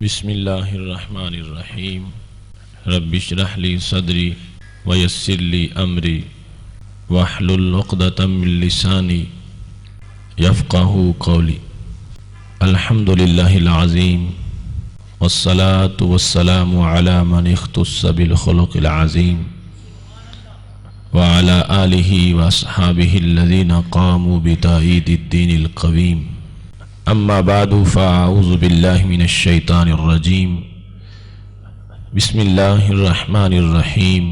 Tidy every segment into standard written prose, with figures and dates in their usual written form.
بسم اللہ الرحمن الرحیم رب اشرح لی صدری ویسر لی امری واحلل عقدۃ من لسانی یفقہوا قولی. الحمد للہ العظیم والصلاة والسلام علی من اختص بالخلق العظیم وعلی آلہ واصحابہ الذین قاموا بتأیید الدین القویم. اما بعد فاعوذ باللہ من الشیطان الرجیم. بسم اللہ الرحمن الرحیم.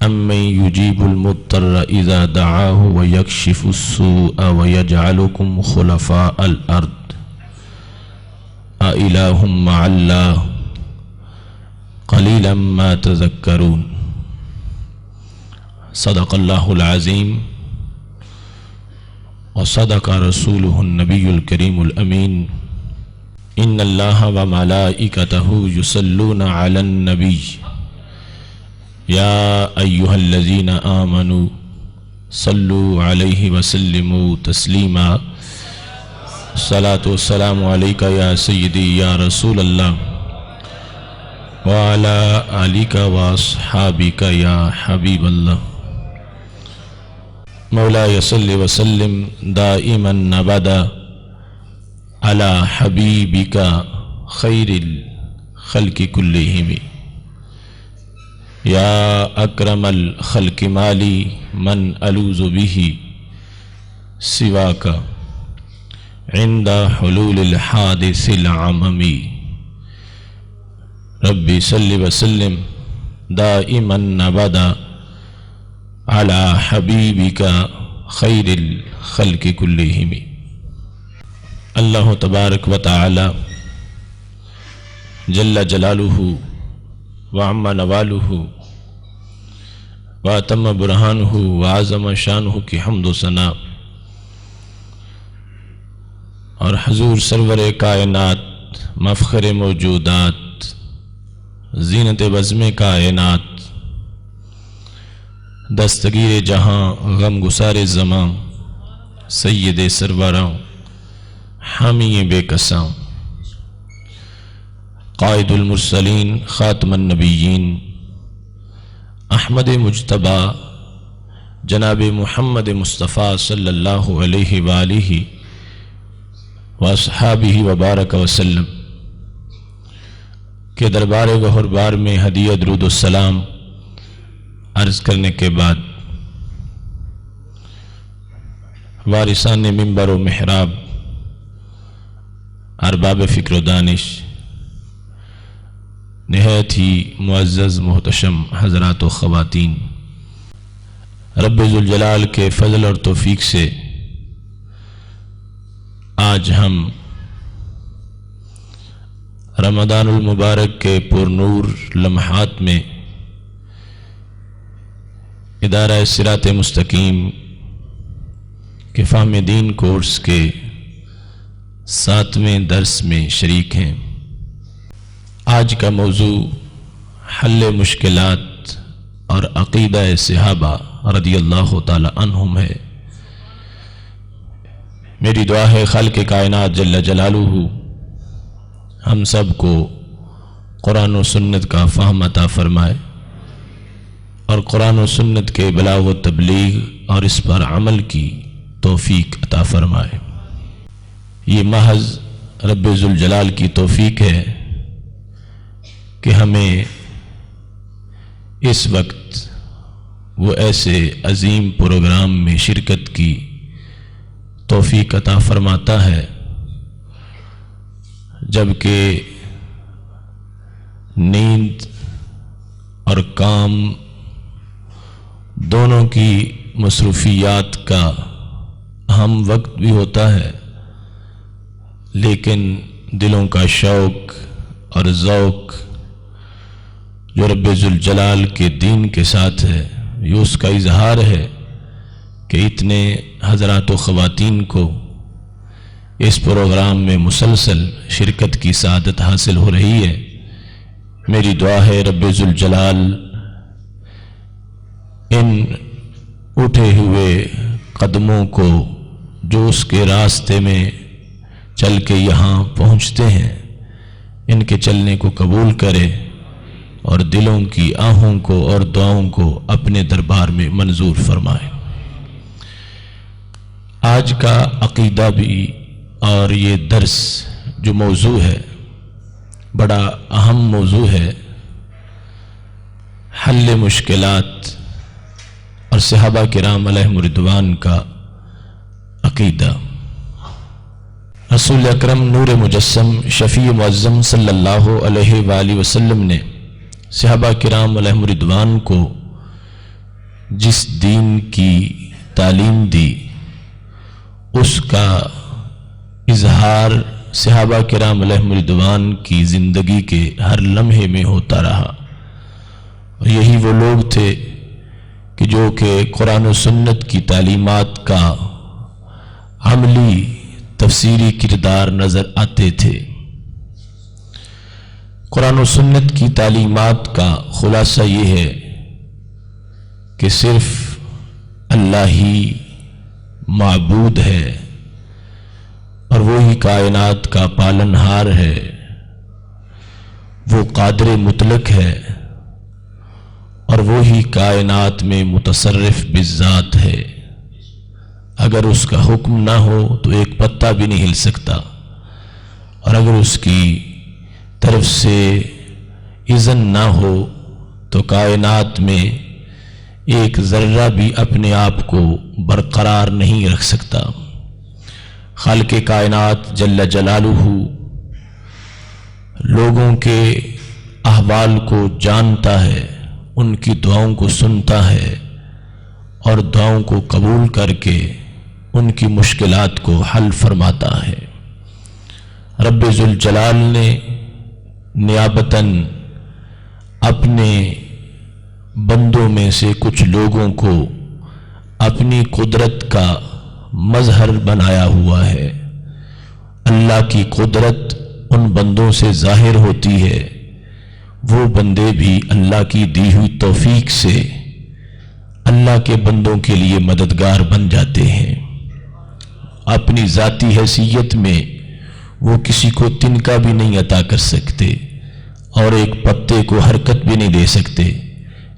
امن یجیب المضطر اذا دعاہ ویکشف السوء ویجعلکم خلفاء الارض اإلہ مع اللہ قلیلا ما تذکرون. صدق اللہ العظیم وصدق رسوله النبی الکریم الامین. ان اللہ وملائکتہ یصلون علی النبی یا ایہا الذین آمنوا صلوا علیہ وسلموا تسلیما. الصلاة والسلام علیک یا سیدی یا رسول اللہ وعلی آلک واصحابک یا حبیب اللہ. مولاي صل وسلم دائما ابدا على حبيبك خير الخلق كلهم يا أكرم الخلق مالي من ألوذ به سواك عند حلول الحادث العممي. ربي صل وسلم دائما ابدا على حبیبک خیر الخلق کلہم. اللہ تبارک و تعالی جل جلالہ وعم نوالہ واتم برہانہ وعظم شانہ کی حمد و ثنا اور حضور سرور کائنات مفخر موجودات زینت بزم کائنات دستگیر جہاں غم گسار زماں سید سروراں حامی بے کساں قائد المرسلین خاتم النبیین احمد مجتبی جناب محمد مصطفیٰ صلی اللہ علیہ وآلہ واصحابہ وبارک وسلم کے دربار گہر بار میں ہدیہ درود السلام عرض کرنے کے بعد وارثان منبر و محراب ارباب فکر و دانش نہایت ہی معزز محتشم حضرات و خواتین، رب ذوالجلال کے فضل اور توفیق سے آج ہم رمضان المبارک کے پر نور لمحات میں ادارہ صراط مستقیم کے فہم دین کورس کے 7ویں درس میں شریک ہیں. آج کا موضوع حل مشکلات اور عقیدہ صحابہ رضی اللہ تعالی عنہم ہے. میری دعا ہے خالق کائنات جل جلالہ ہم سب کو قرآن و سنت کا فہم عطا فرمائے اور قرآن و سنت کے بلاغ و تبلیغ اور اس پر عمل کی توفیق عطا فرمائے. یہ محض رب ذوالجلال کی توفیق ہے کہ ہمیں اس وقت وہ ایسے عظیم پروگرام میں شرکت کی توفیق عطا فرماتا ہے جبکہ نیند اور کام دونوں کی مصروفیات کا اہم وقت بھی ہوتا ہے، لیکن دلوں کا شوق اور ذوق جو رب ذوالجلال کے دین کے ساتھ ہے یہ اس کا اظہار ہے کہ اتنے حضرات و خواتین کو اس پروگرام میں مسلسل شرکت کی سعادت حاصل ہو رہی ہے. میری دعا ہے رب ذوالجلال ان اٹھے ہوئے قدموں کو جو اس کے راستے میں چل کے یہاں پہنچتے ہیں ان کے چلنے کو قبول کرے اور دلوں کی آہوں کو اور دعاؤں کو اپنے دربار میں منظور فرمائے۔ آج کا عقیدہ بھی اور یہ درس جو موضوع ہے بڑا اہم موضوع ہے، حل مشکلات اور صحابہ کرام علیہم رضوان کا عقیدہ۔ رسول اکرم نور مجسم شفیع معظم صلی اللہ علیہ وآلہ وسلم نے صحابہ کرام علیہم رضوان کو جس دین کی تعلیم دی اس کا اظہار صحابہ کرام علیہم رضوان کی زندگی کے ہر لمحے میں ہوتا رہا، اور یہی وہ لوگ تھے کہ جو کہ قرآن و سنت کی تعلیمات کا عملی تفسیری کردار نظر آتے تھے۔ قرآن و سنت کی تعلیمات کا خلاصہ یہ ہے کہ صرف اللہ ہی معبود ہے اور وہی کائنات کا پالنہار ہے، وہ قادر مطلق ہے اور وہی کائنات میں متصرف بالذات ہے۔ اگر اس کا حکم نہ ہو تو ایک پتا بھی نہیں ہل سکتا، اور اگر اس کی طرف سے اذن نہ ہو تو کائنات میں ایک ذرہ بھی اپنے آپ کو برقرار نہیں رکھ سکتا۔ خالق کائنات جل جلالہ لوگوں کے احوال کو جانتا ہے، ان کی دعاؤں کو سنتا ہے اور دعاؤں کو قبول کر کے ان کی مشکلات کو حل فرماتا ہے۔ رب ذوالجلال نے نیابتاً اپنے بندوں میں سے کچھ لوگوں کو اپنی قدرت کا مظہر بنایا ہوا ہے۔ اللہ کی قدرت ان بندوں سے ظاہر ہوتی ہے، وہ بندے بھی اللہ کی دی ہوئی توفیق سے اللہ کے بندوں کے لیے مددگار بن جاتے ہیں۔ اپنی ذاتی حیثیت میں وہ کسی کو تنکا بھی نہیں عطا کر سکتے اور ایک پتے کو حرکت بھی نہیں دے سکتے،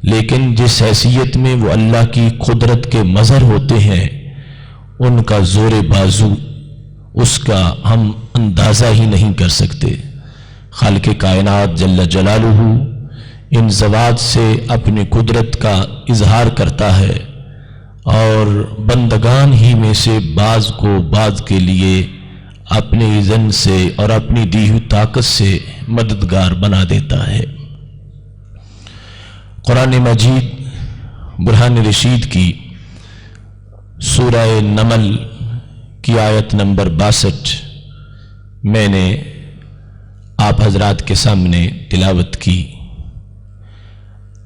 لیکن جس حیثیت میں وہ اللہ کی قدرت کے مظہر ہوتے ہیں ان کا زور بازو اس کا ہم اندازہ ہی نہیں کر سکتے۔ خالق کائنات جل جلالہ ان ذوات سے اپنی قدرت کا اظہار کرتا ہے اور بندگان ہی میں سے بعض کو بعض کے لیے اپنے اذن سے اور اپنی دی ہوئی طاقت سے مددگار بنا دیتا ہے۔ قرآن مجید برہان رشید کی سورہ نمل کی آیت نمبر 62 میں نے آپ حضرات کے سامنے تلاوت کی۔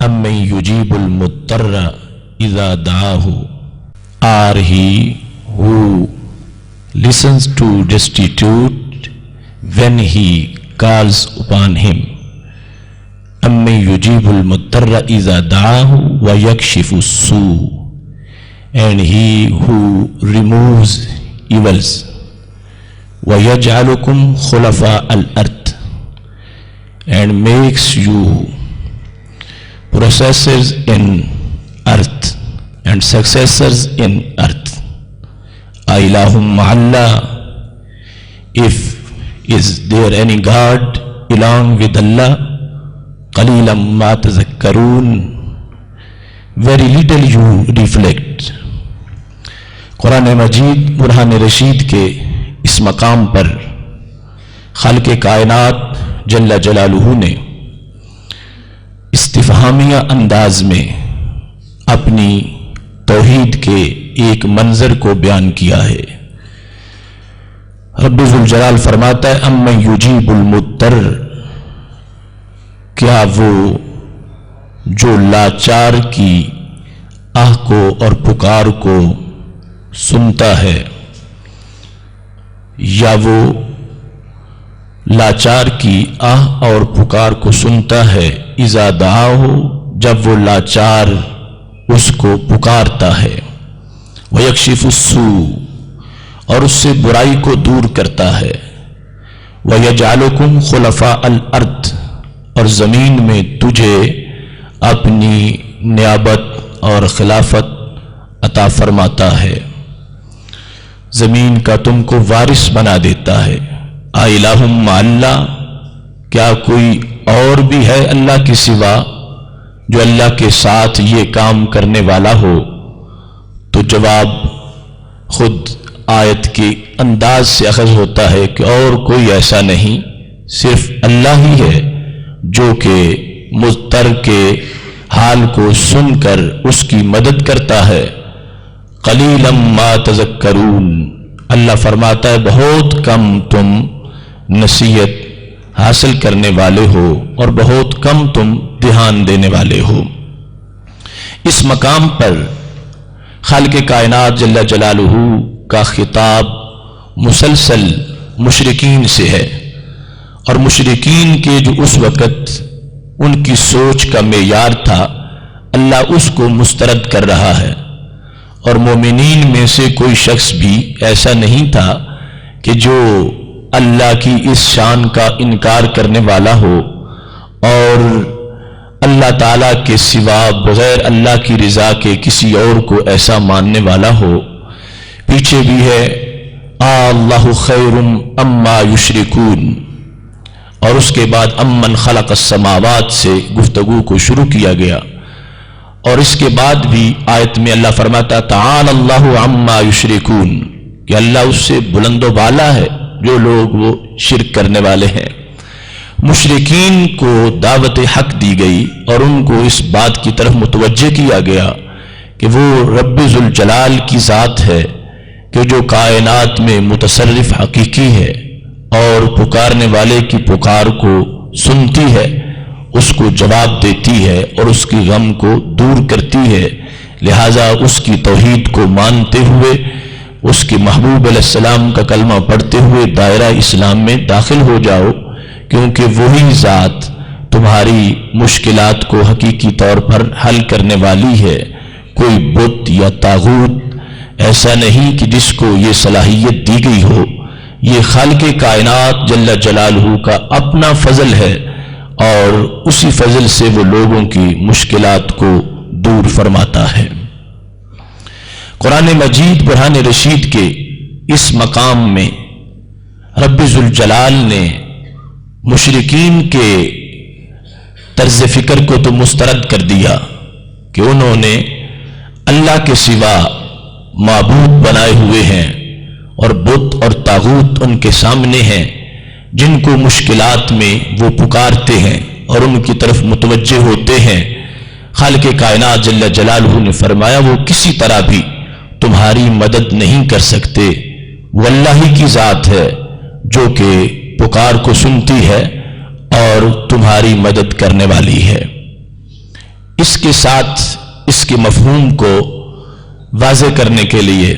اَمَّن يُجِيبُ الْمُضْطَرَّ إِذَا دَعَاهُ Are he who listens to destitute when he calls upon him. أَمَّن يُجِيبُ الْمُضْطَرَّ إِذَا دَعَاهُ وَيَكْشِفُ السُّوءَ And he who removes evils وَيَجْعَلُكُمْ خُلَفَاءَ الْأَرْضِ and makes you possessors in earth and successors in earth. أَإِلَٰهٌ مَّعَ اللَّهِ If is there any God along with Allah? قَلِيلًا مَّا تَذَكَّرُونَ Very little you reflect. قرآن مجید برہان رشید کے اس مقام پر خالق کائنات جل جلالہ نے استفہامیہ انداز میں اپنی توحید کے ایک منظر کو بیان کیا ہے۔ رب ذوالجلال فرماتا ہے اَمَّن يُجِيبُ الْمُضْطَرَّ کیا وہ جو لاچار کی آہ کو اور پکار کو سنتا ہے، یا وہ لاچار کی آہ اور پکار کو سنتا ہے اذا دعاہ جب وہ لاچار اس کو پکارتا ہے، وَيَكْشِفُ السُّوءَ اور اس سے برائی کو دور کرتا ہے، وَيَجْعَلُكُمْ خُلَفَاءَ الْأَرْضِ، اور زمین میں تجھے اپنی نیابت اور خلافت عطا فرماتا ہے، زمین کا تم کو وارث بنا دیتا ہے۔ اَإِلَٰهٌ مَّعَ اللَّهِ، کیا کوئی اور بھی ہے اللہ کے سوا جو اللہ کے ساتھ یہ کام کرنے والا ہو؟ تو جواب خود آیت کے انداز سے اخذ ہوتا ہے کہ اور کوئی ایسا نہیں، صرف اللہ ہی ہے جو کہ مضطر کے حال کو سن کر اس کی مدد کرتا ہے۔ قلیلا ما تذکرون، اللہ فرماتا ہے بہت کم تم نصیحت حاصل کرنے والے ہو اور بہت کم تم دھیان دینے والے ہو۔ اس مقام پر خالق کائنات جل جلالہ کا خطاب مسلسل مشرکین سے ہے، اور مشرکین کے جو اس وقت ان کی سوچ کا معیار تھا اللہ اس کو مسترد کر رہا ہے، اور مومنین میں سے کوئی شخص بھی ایسا نہیں تھا کہ جو اللہ کی اس شان کا انکار کرنے والا ہو اور اللہ تعالیٰ کے سوا بغیر اللہ کی رضا کے کسی اور کو ایسا ماننے والا ہو۔ پیچھے بھی ہے اللہ خیر اما یشرکون، اور اس کے بعد امن خلق السماوات سے گفتگو کو شروع کیا گیا، اور اس کے بعد بھی آیت میں اللہ فرماتا تعالی اللہ عما یشرکون، کہ اللہ اس سے بلند و بالا ہے جو لوگ وہ شرک کرنے والے ہیں۔ مشرکین کو دعوت حق دی گئی اور ان کو اس بات کی طرف متوجہ کیا گیا کہ وہ رب ذوالجلال کی ذات ہے کہ جو کائنات میں متصرف حقیقی ہے اور پکارنے والے کی پکار کو سنتی ہے، اس کو جواب دیتی ہے اور اس کی غم کو دور کرتی ہے۔ لہٰذا اس کی توحید کو مانتے ہوئے اس کے محبوب علیہ السلام کا کلمہ پڑھتے ہوئے دائرہ اسلام میں داخل ہو جاؤ، کیونکہ وہی ذات تمہاری مشکلات کو حقیقی طور پر حل کرنے والی ہے۔ کوئی بت یا طاغوت ایسا نہیں کہ جس کو یہ صلاحیت دی گئی ہو، یہ خالق کائنات جل جلالہ کا اپنا فضل ہے، اور اسی فضل سے وہ لوگوں کی مشکلات کو دور فرماتا ہے۔ قرآن مجید برہان رشید کے اس مقام میں رب ذوالجلال نے مشرکین کے طرز فکر کو تو مسترد کر دیا کہ انہوں نے اللہ کے سوا معبود بنائے ہوئے ہیں، اور بت اور طاغوت ان کے سامنے ہیں جن کو مشکلات میں وہ پکارتے ہیں اور ان کی طرف متوجہ ہوتے ہیں۔ خالق کائنات جل جلالہ نے فرمایا وہ کسی طرح بھی تمہاری مدد نہیں کر سکتے، وہ اللہ ہی کی ذات ہے جو کہ پکار کو سنتی ہے اور تمہاری مدد کرنے والی ہے۔ اس کے ساتھ اس کے مفہوم کو واضح کرنے کے لیے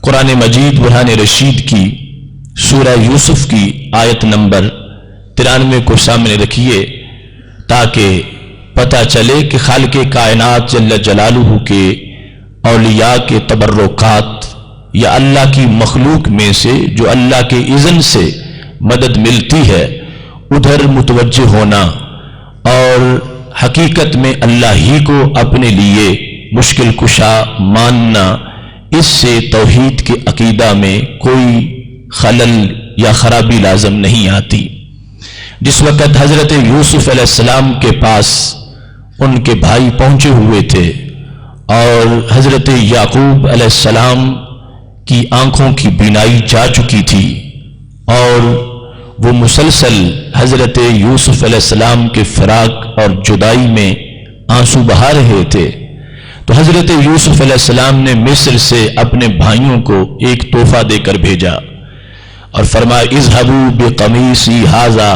قرآن مجید برہان رشید کی سورہ یوسف کی آیت نمبر 93 کو سامنے رکھیے تاکہ پتہ چلے کہ خالق کائنات جل جلالہ کے اولیاء کے تبرکات یا اللہ کی مخلوق میں سے جو اللہ کے اذن سے مدد ملتی ہے ادھر متوجہ ہونا، اور حقیقت میں اللہ ہی کو اپنے لیے مشکل کشا ماننا، اس سے توحید کے عقیدہ میں کوئی خلل یا خرابی لازم نہیں آتی۔ جس وقت حضرت یوسف علیہ السلام کے پاس ان کے بھائی پہنچے ہوئے تھے اور حضرت یعقوب علیہ السلام کی آنکھوں کی بینائی جا چکی تھی اور وہ مسلسل حضرت یوسف علیہ السلام کے فراق اور جدائی میں آنسو بہا رہے تھے، تو حضرت یوسف علیہ السلام نے مصر سے اپنے بھائیوں کو ایک تحفہ دے کر بھیجا اور فرمایا اذهبوا بقمیصی ھذا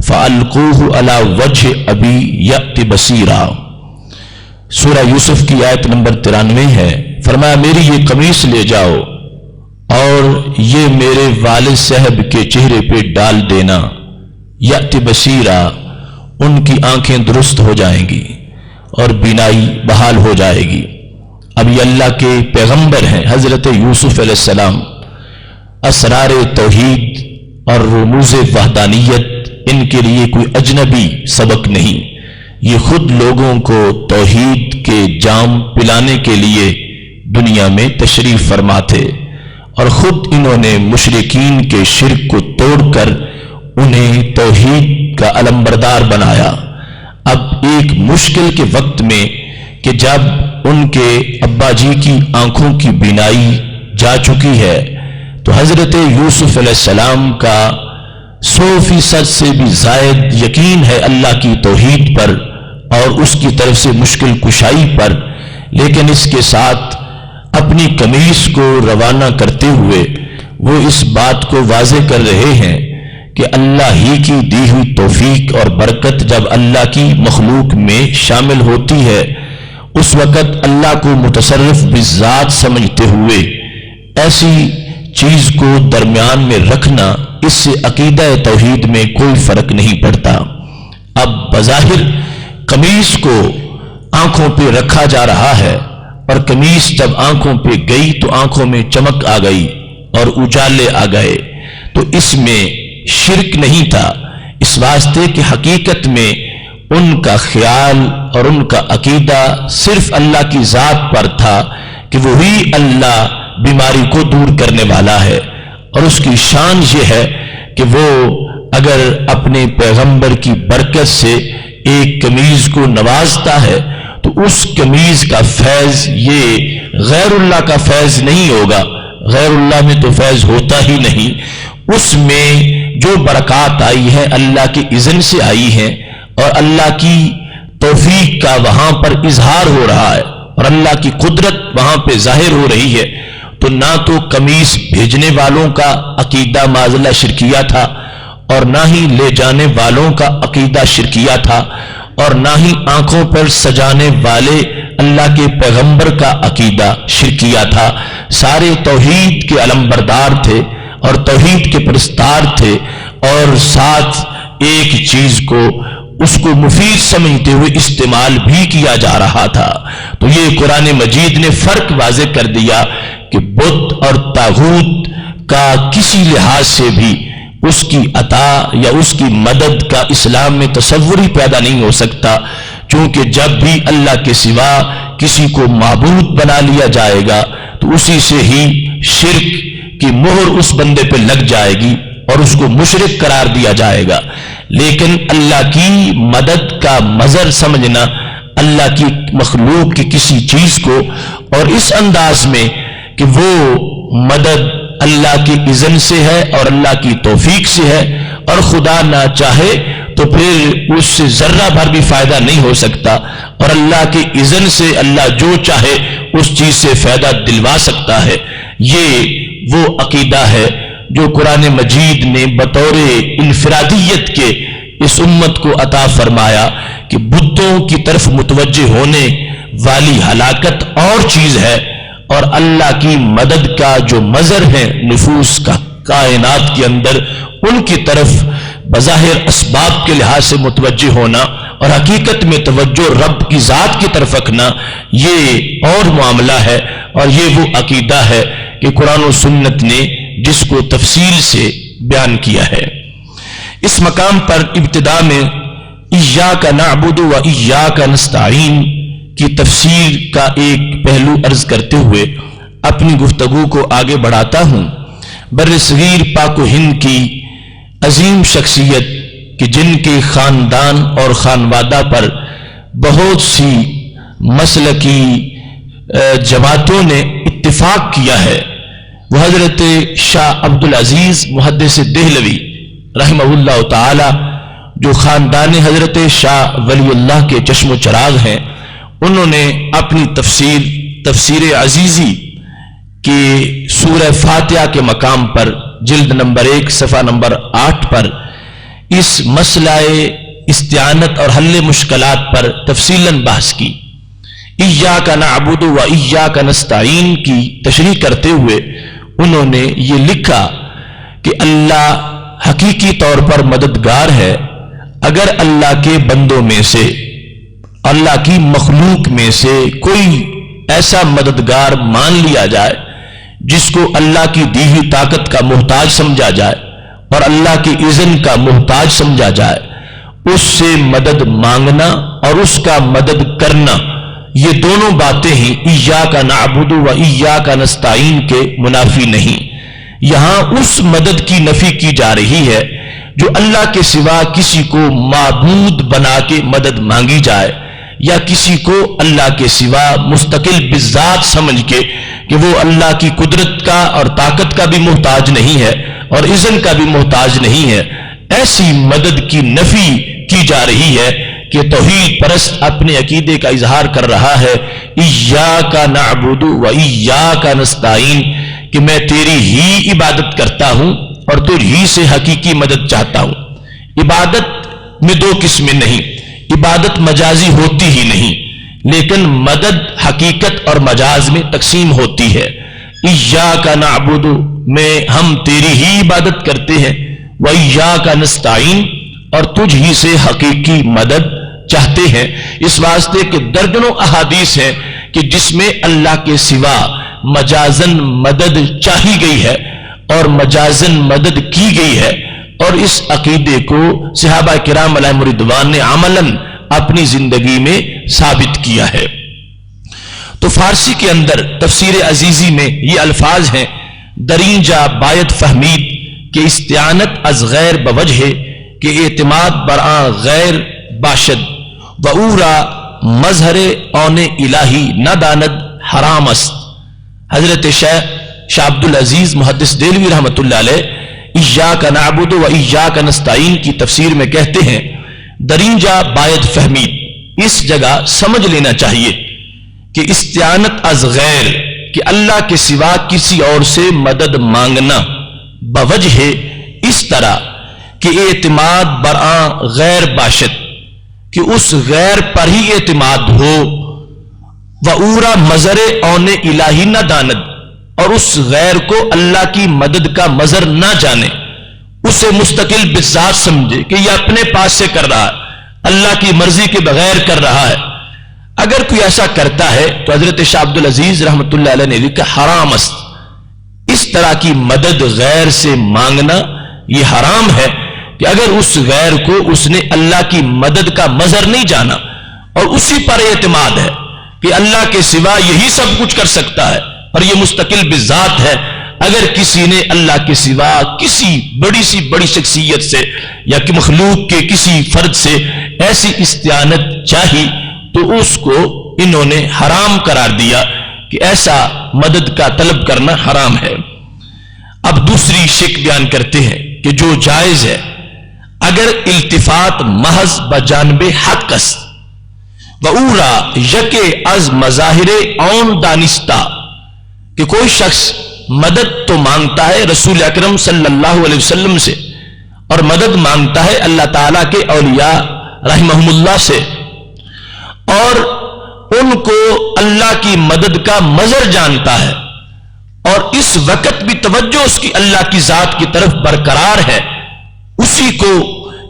فالقوه علی وجه ابی یأت بصیرا۔ سورہ یوسف کی آیت نمبر 93 ہے، فرمایا میری یہ قمیص لے جاؤ اور یہ میرے والد صاحب کے چہرے پہ ڈال دینا، یأت بصیرا، ان کی آنکھیں درست ہو جائیں گی اور بینائی بحال ہو جائے گی۔ اب یہ اللہ کے پیغمبر ہیں حضرت یوسف علیہ السلام، اسرار توحید اور رموز وحدانیت ان کے لیے کوئی اجنبی سبق نہیں، یہ خود لوگوں کو توحید کے جام پلانے کے لیے دنیا میں تشریف فرما تھے، اور خود انہوں نے مشرکین کے شرک کو توڑ کر انہیں توحید کا علمبردار بنایا۔ اب ایک مشکل کے وقت میں کہ جب ان کے ابا جی کی آنکھوں کی بینائی جا چکی ہے تو حضرت یوسف علیہ السلام کا 100% سے بھی زائد یقین ہے اللہ کی توحید پر اور اس کی طرف سے مشکل کشائی پر، لیکن اس کے ساتھ اپنی قمیص کو روانہ کرتے ہوئے وہ اس بات کو واضح کر رہے ہیں کہ اللہ ہی کی دی ہوئی توفیق اور برکت جب اللہ کی مخلوق میں شامل ہوتی ہے اس وقت اللہ کو متصرف بذات سمجھتے ہوئے ایسی چیز کو درمیان میں رکھنا، اس سے عقیدہ توحید میں کوئی فرق نہیں پڑتا۔ اب بظاہر قمیص کو آنکھوں پہ رکھا جا رہا ہے، اور قمیص جب آنکھوں پہ گئی تو آنکھوں میں چمک آ گئی اور اجالے آ گئے، تو اس میں شرک نہیں تھا، اس واسطے کہ حقیقت میں ان کا خیال اور ان کا عقیدہ صرف اللہ کی ذات پر تھا کہ وہی اللہ بیماری کو دور کرنے والا ہے، اور اس کی شان یہ ہے کہ وہ اگر اپنے پیغمبر کی برکت سے ایک قمیض کو نوازتا ہے تو اس قمیض کا فیض یہ غیر اللہ کا فیض نہیں ہوگا، غیر اللہ میں تو فیض ہوتا ہی نہیں، اس میں جو برکات آئی ہیں اللہ کے اذن سے آئی ہیں، اور اللہ کی توفیق کا وہاں پر اظہار ہو رہا ہے اور اللہ کی قدرت وہاں پہ ظاہر ہو رہی ہے، تو نہ تو قمیص بھیجنے والوں کا عقیدہ معاذ شرکیہ تھا، اور نہ ہی لے جانے والوں کا عقیدہ شرکیہ تھا، اور نہ ہی آنکھوں پر سجانے والے اللہ کے پیغمبر کا عقیدہ شرکیہ تھا، سارے توحید کے علمبردار تھے اور توحید کے پرستار تھے، اور ساتھ ایک چیز کو اس کو مفید سمجھتے ہوئے استعمال بھی کیا جا رہا تھا۔ تو یہ قرآن مجید نے فرق واضح کر دیا کہ بت اور طاغوت کا کسی لحاظ سے بھی اس کی عطا یا اس کی مدد کا اسلام میں تصور ہی پیدا نہیں ہو سکتا، چونکہ جب بھی اللہ کے سوا کسی کو معبود بنا لیا جائے گا تو اسی سے ہی شرک کی مہر اس بندے پہ لگ جائے گی اور اس کو مشرک قرار دیا جائے گا۔ لیکن اللہ کی مدد کا مظہر سمجھنا، اللہ کی مخلوق کی کسی چیز کو، اور اس انداز میں کہ وہ مدد اللہ کے اذن سے ہے اور اللہ کی توفیق سے ہے، اور خدا نہ چاہے تو پھر اس سے ذرہ بھر بھی فائدہ نہیں ہو سکتا، اور اللہ کے اذن سے اللہ جو چاہے اس چیز سے فائدہ دلوا سکتا ہے۔ یہ وہ عقیدہ ہے جو قرآن مجید نے بطور انفرادیت کے اس امت کو عطا فرمایا کہ بتوں کی طرف متوجہ ہونے والی ہلاکت اور چیز ہے، اور اللہ کی مدد کا جو مظہر ہے نفوس کا کائنات کے اندر، ان کی طرف بظاہر اسباب کے لحاظ سے متوجہ ہونا اور حقیقت میں توجہ رب کی ذات کی طرف رکھنا، یہ اور معاملہ ہے، اور یہ وہ عقیدہ ہے کہ قرآن و سنت نے جس کو تفصیل سے بیان کیا ہے۔ اس مقام پر ابتدا میں ایاک نعبد و ایاک نستعین کی تفسیر کا ایک پہلو عرض کرتے ہوئے اپنی گفتگو کو آگے بڑھاتا ہوں۔ بر صغیر پاک و ہند کی عظیم شخصیت کہ جن کے خاندان اور خانوادہ پر بہت سی مسلکی جماعتوں نے اتفاق کیا ہے، وہ حضرت شاہ عبدالعزیز محدث دہلوی رحمہ اللہ تعالی، جو خاندان حضرت شاہ ولی اللہ کے چشم و چراغ ہیں، انہوں نے اپنی تفسیر عزیزی کے سورہ فاتحہ کے مقام پر جلد نمبر 1 صفحہ نمبر 8 پر اس مسئلہ استعانت اور حل مشکلات پر تفصیلاً بحث کی۔ ایاک نعبد و ایاک نستعین کی تشریح کرتے ہوئے انہوں نے یہ لکھا کہ اللہ حقیقی طور پر مددگار ہے اگر اللہ کے بندوں میں سے، اللہ کی مخلوق میں سے کوئی ایسا مددگار مان لیا جائے جس کو اللہ کی دی ہوئی طاقت کا محتاج سمجھا جائے، اور اللہ کی اذن کا محتاج سمجھا جائے، اس سے مدد مانگنا اور اس کا مدد کرنا، یہ دونوں باتیں ہی ایاک نعبد و ایاک نستعین کے منافی نہیں۔ یہاں اس مدد کی نفی کی جا رہی ہے جو اللہ کے سوا کسی کو معبود بنا کے مدد مانگی جائے، یا کسی کو اللہ کے سوا مستقل بذات سمجھ کے کہ وہ اللہ کی قدرت کا اور طاقت کا بھی محتاج نہیں ہے اور اذن کا بھی محتاج نہیں ہے، ایسی مدد کی نفی کی جا رہی ہے کہ توحید پرست اپنے عقیدے کا اظہار کر رہا ہے، ایاک نعبد و ایاک نستعین، کہ میں تیری ہی عبادت کرتا ہوں اور تجھ ہی سے حقیقی مدد چاہتا ہوں۔ عبادت میں دو قسمیں نہیں، عبادت مجازی ہوتی ہی نہیں، لیکن مدد حقیقت اور مجاز میں تقسیم ہوتی ہے۔ ایاک نعبد میں ہم تیری ہی عبادت کرتے ہیں، و ایاک نستعین اور تجھ ہی سے حقیقی مدد چاہتے ہیں۔ اس واسطے کہ درجنوں احادیث ہیں کہ جس میں اللہ کے سوا مجازن مدد چاہی گئی ہے اور مجازن مدد کی گئی ہے، اور اس عقیدے کو صحابہ کرام علیہم رضوان نے عملاً اپنی زندگی میں ثابت کیا ہے۔ تو فارسی کے اندر تفسیر عزیزی میں یہ الفاظ ہیں، درینجا باید فہمید کہ استعانت از غیر بوجہ کہ اعتماد برآں غیر باشد، و اورا مظہر اون الہی نہ داند حرام است۔ حضرت شیخ عبدالعزیز محدث دہلوی رحمۃ اللہ علیہ ایاک نعبد و ایاک نستعین کی تفسیر میں کہتے ہیں، درینجا باید فہمید، اس جگہ سمجھ لینا چاہیے کہ استعانت از غیر، کہ اللہ کے سوا کسی اور سے مدد مانگنا، بوجہ اس طرح کہ اعتماد برآں غیر باشد، کہ اس غیر پر ہی اعتماد ہو، وعورا مظہر اون الہی نہ داند، اور اس غیر کو اللہ کی مدد کا مظہر نہ جانے، اسے مستقل بذات سمجھے کہ یہ اپنے پاس سے کر رہا ہے، اللہ کی مرضی کے بغیر کر رہا ہے۔ اگر کوئی ایسا کرتا ہے تو حضرت شاہ عبدالعزیز رحمۃ اللہ علیہ نے لکھا حرام است، اس طرح کی مدد غیر سے مانگنا یہ حرام ہے، کہ اگر اس غیر کو اس نے اللہ کی مدد کا مظہر نہیں جانا اور اسی پر اعتماد ہے کہ اللہ کے سوا یہی سب کچھ کر سکتا ہے اور یہ مستقل بذات ہے، اگر کسی نے اللہ کے سوا کسی بڑی سی بڑی شخصیت سے یا کہ مخلوق کے کسی فرد سے ایسی استعانت چاہی تو اس کو انہوں نے حرام قرار دیا کہ ایسا مدد کا طلب کرنا حرام ہے۔ اب دوسری شک بیان کرتے ہیں کہ جو جائز ہے، اگر التفات محض بجانب حق است و اورا یک از مظاہر اون دانستہ، کہ کوئی شخص مدد تو مانگتا ہے رسول اکرم صلی اللہ علیہ وسلم سے، اور مدد مانگتا ہے اللہ تعالیٰ کے اولیاء رحمہم اللہ سے، اور ان کو اللہ کی مدد کا مظہر جانتا ہے، اور اس وقت بھی توجہ اس کی اللہ کی ذات کی طرف برقرار ہے، اسی کو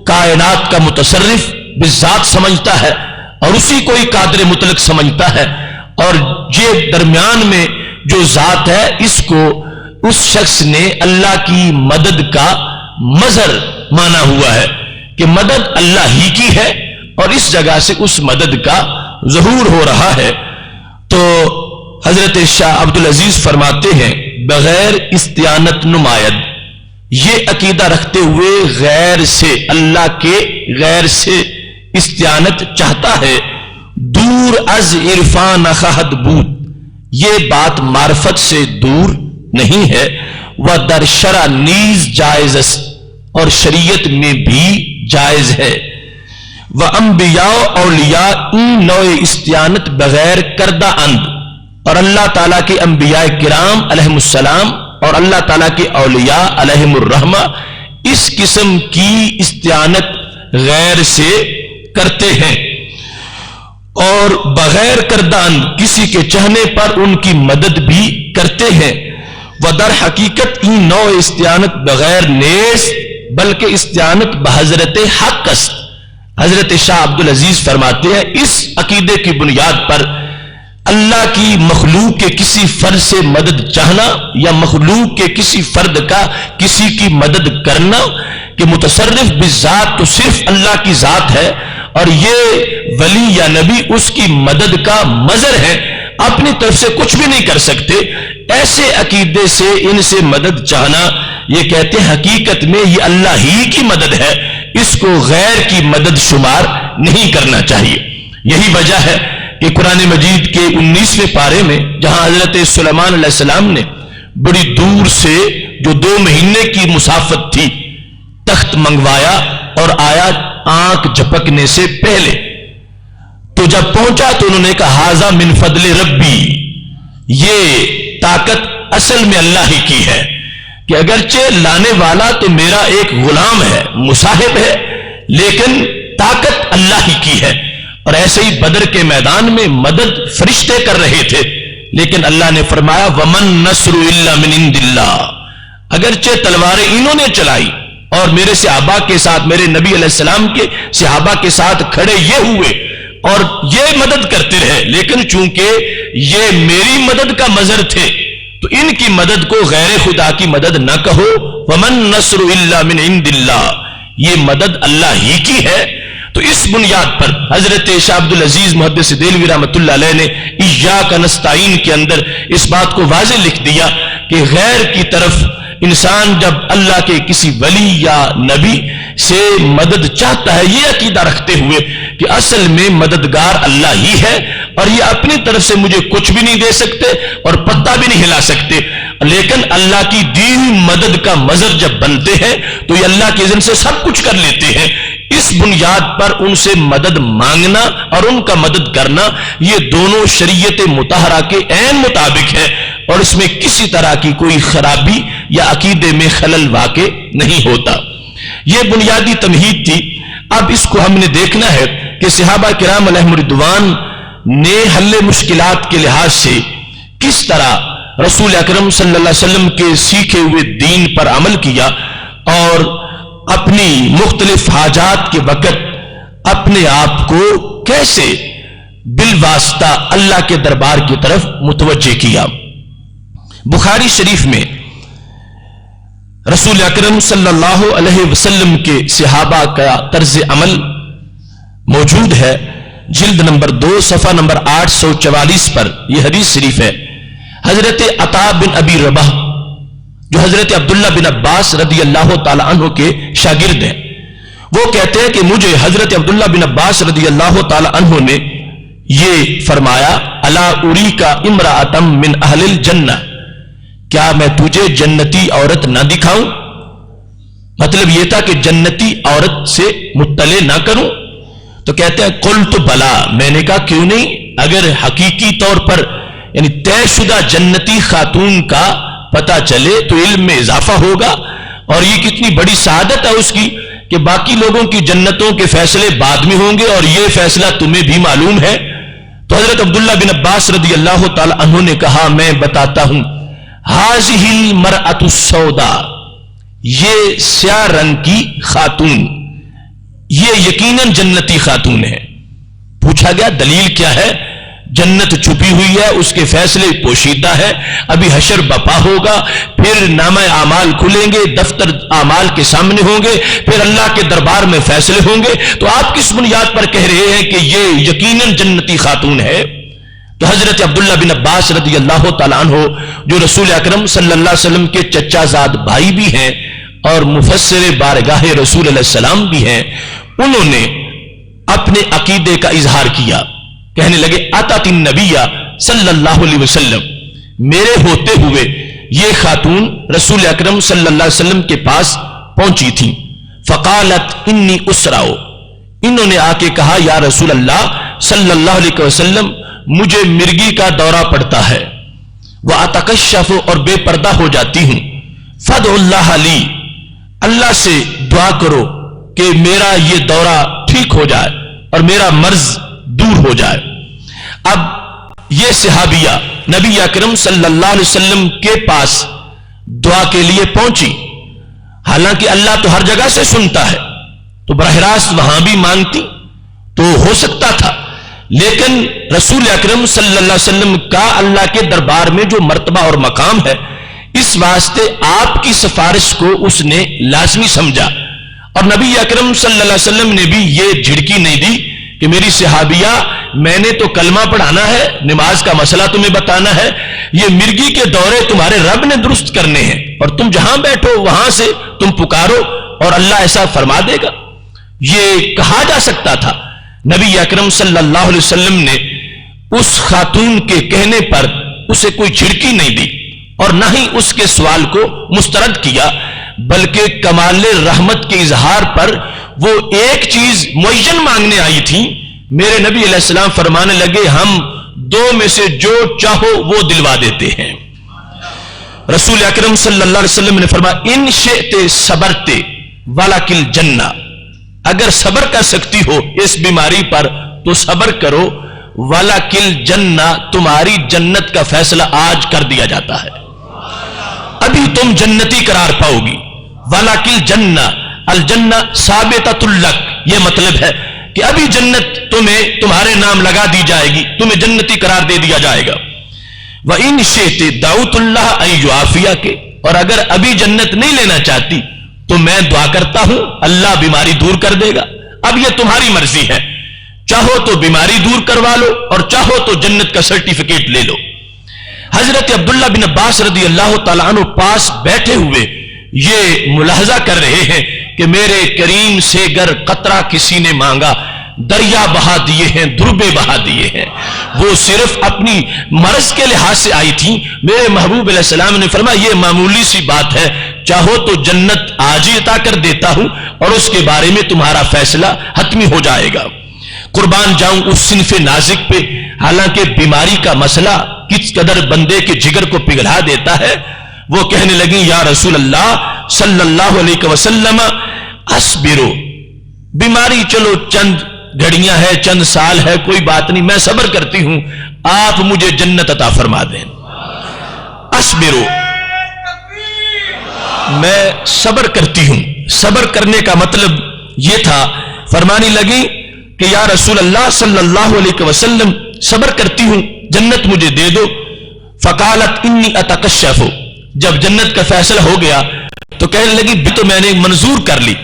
کائنات کا متصرف بذات سمجھتا ہے اور اسی کو ہی قادر مطلق سمجھتا ہے، اور یہ درمیان میں جو ذات ہے اس کو اس شخص نے اللہ کی مدد کا مظہر مانا ہوا ہے کہ مدد اللہ ہی کی ہے، اور اس جگہ سے اس مدد کا ظہور ہو رہا ہے۔ تو حضرت شاہ عبدالعزیز فرماتے ہیں بغیر استعانت نماید، یہ عقیدہ رکھتے ہوئے غیر سے، اللہ کے غیر سے استعانت چاہتا ہے، دور از عرفان خواہد بود، یہ بات معرفت سے دور نہیں ہے، وہ در شرع نیز جائز است، اور شریعت میں بھی جائز ہے، وہ انبیاء اولیاء این نوع استعانت بغیر کردہ اند، اور اللہ تعالیٰ کے انبیاء کرام علیہم السلام اور اللہ تعالیٰ کے اولیاء علیہم الرحمہ اس قسم کی استعانت غیر سے کرتے ہیں، اور بغیر کردان کسی کے چاہنے پر ان کی مدد بھی کرتے ہیں۔ ودر حقیقت این نوع استعانت بغیر نیز بلکہ استعانت بحضرت حق است۔ حضرت شاہ عبدالعزیز فرماتے ہیں اس عقیدے کی بنیاد پر اللہ کی مخلوق کے کسی فرد سے مدد چاہنا یا مخلوق کے کسی فرد کا کسی کی مدد کرنا کہ متصرف بالذات تو صرف اللہ کی ذات ہے اور یہ ولی یا نبی اس کی مدد کا مظہر ہے، اپنی طرف سے کچھ بھی نہیں کر سکتے، ایسے عقیدے سے ان سے مدد چاہنا، یہ کہتے ہیں حقیقت میں یہ اللہ ہی کی مدد ہے، اس کو غیر کی مدد شمار نہیں کرنا چاہیے۔ یہی وجہ ہے کہ قرآن مجید کے 19ویں پارے میں جہاں حضرت سلیمان علیہ السلام نے بڑی دور سے جو 2 مہینے کی مسافت تھی تخت منگوایا اور آیا آنکھ جھپکنے سے پہلے، تو جب پہنچا تو انہوں نے کہا ھذا من فضل ربی، یہ طاقت اصل میں اللہ ہی کی ہے کہ اگرچہ لانے والا تو میرا ایک غلام ہے، مصاحب ہے، لیکن طاقت اللہ ہی کی ہے۔ اور ایسے ہی بدر کے میدان میں مدد فرشتے کر رہے تھے، لیکن اللہ نے فرمایا وَمَن نَصْرُ إِلَّا مِنْ عِنْدِ اللَّهِ، اگرچہ تلواریں انہوں نے چلائی اور میرے صحابہ کے ساتھ، میرے نبی علیہ السلام کے صحابہ کے ساتھ کھڑے یہ ہوئے اور یہ مدد کرتے رہے، لیکن چونکہ یہ میری مدد کا مظہر تھے تو ان کی مدد کو غیر خدا کی مدد نہ کہو۔ وَمَن نَصْرُ إِلَّا مِنْ عِنْدِ اللَّهِ، یہ مدد اللہ ہی کی ہے۔ تو اس بنیاد پر حضرت شاہ عبد العزیز محدث دہلوی رحمۃ اللہ علیہ نے ایاک نستعین کے اندر اس بات کو واضح لکھ دیا کہ غیر کی طرف انسان جب اللہ کے کسی ولی یا نبی سے مدد چاہتا ہے یہ عقیدہ رکھتے ہوئے کہ اصل میں مددگار اللہ ہی ہے اور یہ اپنی طرف سے مجھے کچھ بھی نہیں دے سکتے اور پتہ بھی نہیں ہلا سکتے، لیکن اللہ کی دی ہوئی مدد کا مظہر جب بنتے ہیں تو یہ اللہ کے اذن سے سب کچھ کر لیتے ہیں۔ اس بنیاد پر ان سے مدد مانگنا اور ان کا مدد کرنا یہ دونوں شریعت مطہرہ کے عین مطابق ہے اور اس میں کسی طرح کی کوئی خرابی یا عقیدے میں خلل واقع نہیں ہوتا۔ یہ بنیادی تمہید تھی۔ اب اس کو ہم نے دیکھنا ہے کہ صحابہ کرام علیہم رضوان نے حل مشکلات کے لحاظ سے کس طرح رسول اکرم صلی اللہ علیہ وسلم کے سیکھے ہوئے دین پر عمل کیا اور اپنی مختلف حاجات کے وقت اپنے آپ کو کیسے بالواسطہ اللہ کے دربار کی طرف متوجہ کیا۔ بخاری شریف میں رسول اکرم صلی اللہ علیہ وسلم کے صحابہ کا طرز عمل موجود ہے، جلد نمبر 2 صفحہ نمبر 844 پر یہ حدیث شریف ہے۔ حضرت عطا بن ابی رباح جو حضرت عبداللہ بن عباس رضی اللہ تعالی عنہ کے شاگرد ہیں، وہ کہتے ہیں کہ مجھے حضرت عبداللہ بن عباس رضی اللہ تعالی عنہ نے یہ فرمایا الا اریک امرأۃ من اہل الجنہ، کیا میں تجھے جنتی عورت نہ دکھاؤں؟ مطلب یہ تھا کہ جنتی عورت سے مطلع نہ کروں؟ تو کہتے ہیں قلت بلا، میں نے کہا کیوں نہیں، اگر حقیقی طور پر یعنی طے شدہ جنتی خاتون کا پتہ چلے تو علم میں اضافہ ہوگا اور یہ کتنی بڑی سعادت ہے اس کی کہ باقی لوگوں کی جنتوں کے فیصلے بعد میں ہوں گے اور یہ فیصلہ تمہیں بھی معلوم ہے۔ تو حضرت عبداللہ بن عباس رضی اللہ تعالی عنہ نے کہا میں بتاتا ہوں، ھذہ المرأۃ السوداء، یہ سیاہ رنگ کی خاتون یہ یقیناً جنتی خاتون ہے۔ پوچھا گیا دلیل کیا ہے؟ جنت چھپی ہوئی ہے، اس کے فیصلے پوشیدہ ہے، ابھی حشر بپا ہوگا، پھر نامہ اعمال کھلیں گے، دفتر اعمال کے سامنے ہوں گے، پھر اللہ کے دربار میں فیصلے ہوں گے، تو آپ کس بنیاد پر کہہ رہے ہیں کہ یہ یقیناً جنتی خاتون ہے؟ تو حضرت عبداللہ بن عباس رضی اللہ تعالیٰ عنہ جو رسول اکرم صلی اللہ علیہ وسلم کے چچا زاد بھائی بھی ہیں اور مفسر بارگاہ رسول علیہ السلام بھی ہیں، انہوں نے اپنے عقیدے کا اظہار کیا، کہنے لگے اتت النبی صلی اللہ علیہ وسلم، میرے ہوتے ہوئے یہ خاتون رسول اکرم صلی اللہ علیہ وسلم کے پاس پہنچی تھی، فقالت انی اسرع، انہوں نے آ کے کہا یا رسول اللہ صلی اللہ علیہ وسلم مجھے مرگی کا دورہ پڑتا ہے، واتکشف اور بے پردہ ہو جاتی ہوں، فادع اللہ لی، اللہ سے دعا کرو کہ میرا یہ دورہ ٹھیک ہو جائے اور میرا مرض دور ہو جائے۔ اب یہ صحابیہ نبی اکرم صلی اللہ علیہ وسلم کے پاس دعا کے لیے پہنچی، حالانکہ اللہ تو ہر جگہ سے سنتا ہے تو براہ راست وہاں بھی مانگتی تو ہو سکتا تھا، لیکن رسول اکرم صلی اللہ علیہ وسلم کا اللہ کے دربار میں جو مرتبہ اور مقام ہے، اس واسطے آپ کی سفارش کو اس نے لازمی سمجھا، اور نبی اکرم صلی اللہ علیہ وسلم نے بھی یہ جھڑکی نہیں دی کہ میری صحابیہ میں نے تو کلمہ پڑھانا ہے، نماز کا مسئلہ تمہیں بتانا ہے، یہ مرگی کے دورے تمہارے رب نے درست کرنے ہیں، اور تم جہاں بیٹھو وہاں سے تم پکارو اور اللہ ایسا فرما دے گا۔ یہ کہا جا سکتا تھا، نبی اکرم صلی اللہ علیہ وسلم نے اس خاتون کے کہنے پر اسے کوئی جھڑکی نہیں دی اور نہ ہی اس کے سوال کو مسترد کیا، بلکہ کمال رحمت کے اظہار پر وہ ایک چیز معین مانگنے آئی تھی۔ میرے نبی علیہ السلام فرمانے لگے ہم دو میں سے جو چاہو وہ دلوا دیتے ہیں۔ رسول اکرم صلی اللہ علیہ وسلم نے فرمایا ان شئت صبرت ولکل جنہ، اگر صبر کر سکتی ہو اس بیماری پر تو صبر کرو، ولکل جنہ، تمہاری جنت کا فیصلہ آج کر دیا جاتا ہے، ابھی تم جنتی قرار پاؤ گی۔ ولکل جنہ، الجنہ ثابتۃ لک، یہ مطلب ہے کہ ابھی جنت تمہیں تمہارے نام لگا دی جائے گی، تمہیں جنتی قرار دے دیا جائے گا۔ وَإِن شِئْتِ دَعُوتُ اللَّهَ أَن يُعَافِيَكَ، اور اگر ابھی جنت نہیں لینا چاہتی تو میں دعا کرتا ہوں اللہ بیماری دور کر دے گا، اب یہ تمہاری مرضی ہے، چاہو تو بیماری دور کروا لو اور چاہو تو جنت کا سرٹیفکیٹ لے لو۔ حضرت عبداللہ بن عباس رضی اللہ تعالیٰ عنہ پاس بیٹھے ہوئے یہ ملاحظہ کر رہے ہیں کہ میرے کریم سے گر قطرہ کسی نے مانگا، دریا بہا دیے ہیں، دربے بہا دیے ہیں۔ وہ صرف اپنی مرض کے لحاظ سے آئی تھی، میرے محبوب علیہ السلام نے فرمایا یہ معمولی سی بات ہے، چاہو تو جنت آج ہی عطا کر دیتا ہوں اور اس کے بارے میں تمہارا فیصلہ حتمی ہو جائے گا۔ قربان جاؤں اس صنف نازک پہ، حالانکہ بیماری کا مسئلہ کس قدر بندے کے جگر کو پگھلا دیتا ہے۔ وہ کہنے لگی یا رسول اللہ صلی اللہ علیہ وسلم اصبرو، بیماری چلو چند گھڑیاں ہے، چند سال ہے، کوئی بات نہیں، میں صبر کرتی ہوں، آپ مجھے جنت عطا فرما دیں۔ اصبرو، میں صبر کرتی ہوں۔ صبر کرنے کا مطلب یہ تھا، فرمانے لگی کہ یا رسول اللہ صلی اللہ علیہ وسلم صبر کرتی ہوں، جنت مجھے دے دو۔ فقالت انی اتکشف، جب جنت کا فیصلہ ہو گیا تو کہنے لگی بھی تو میں نے منظور کر لی،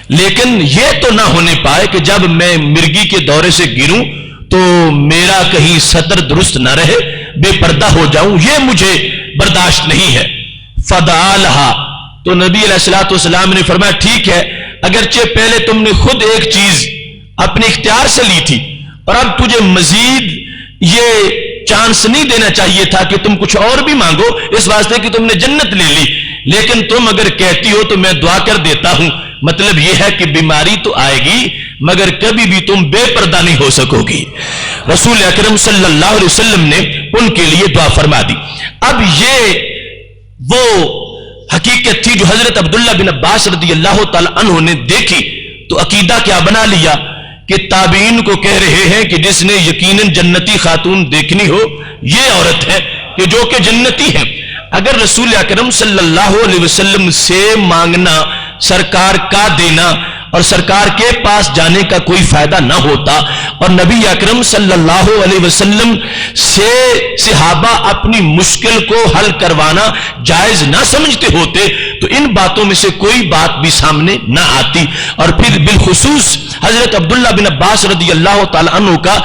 لیکن یہ تو نہ ہونے پائے کہ جب میں مرگی کے دورے سے گروں تو میرا کہیں سطر درست نہ رہے، بے پردہ ہو جاؤں، یہ مجھے برداشت نہیں ہے۔ فدعا لہا، تو نبی علیہ الصلوۃ والسلام نے فرمایا ٹھیک ہے، اگرچہ پہلے تم نے خود ایک چیز اپنے اختیار سے لی تھی اور اب تجھے مزید یہ چانس نہیں دینا چاہیے تھا کہ تم کچھ اور بھی مانگو، اس واسطے کہ تم نے جنت لے لی، لیکن تم اگر کہتی ہو تو میں دعا کر دیتا ہوں۔ مطلب یہ ہے کہ بیماری تو آئے گی مگر کبھی بھی تم بے پردہ نہیں ہو سکو گی۔ رسول اکرم صلی اللہ علیہ وسلم نے ان کے لیے دعا فرما دی۔ اب یہ وہ حقیقت تھی جو حضرت عبداللہ بن عباس رضی اللہ تعالی عنہ نے دیکھی تو عقیدہ کیا بنا لیا کہ تابعین کو کہہ رہے ہیں کہ جس نے یقیناً جنتی خاتون دیکھنی ہو یہ عورت ہے کہ جو کہ جنتی ہے۔ اگر رسول اکرم صلی اللہ علیہ وسلم سے مانگنا، سرکار کا دینا اور سرکار کے پاس جانے کا کوئی فائدہ نہ ہوتا اور نبی اکرم صلی اللہ علیہ وسلم سے صحابہ اپنی مشکل کو حل کروانا جائز نہ سمجھتے ہوتے تو ان باتوں میں سے کوئی بات بھی سامنے نہ آتی۔ اور پھر بالخصوص حضرت عبداللہ بن عباس رضی اللہ تعالی عنہ کا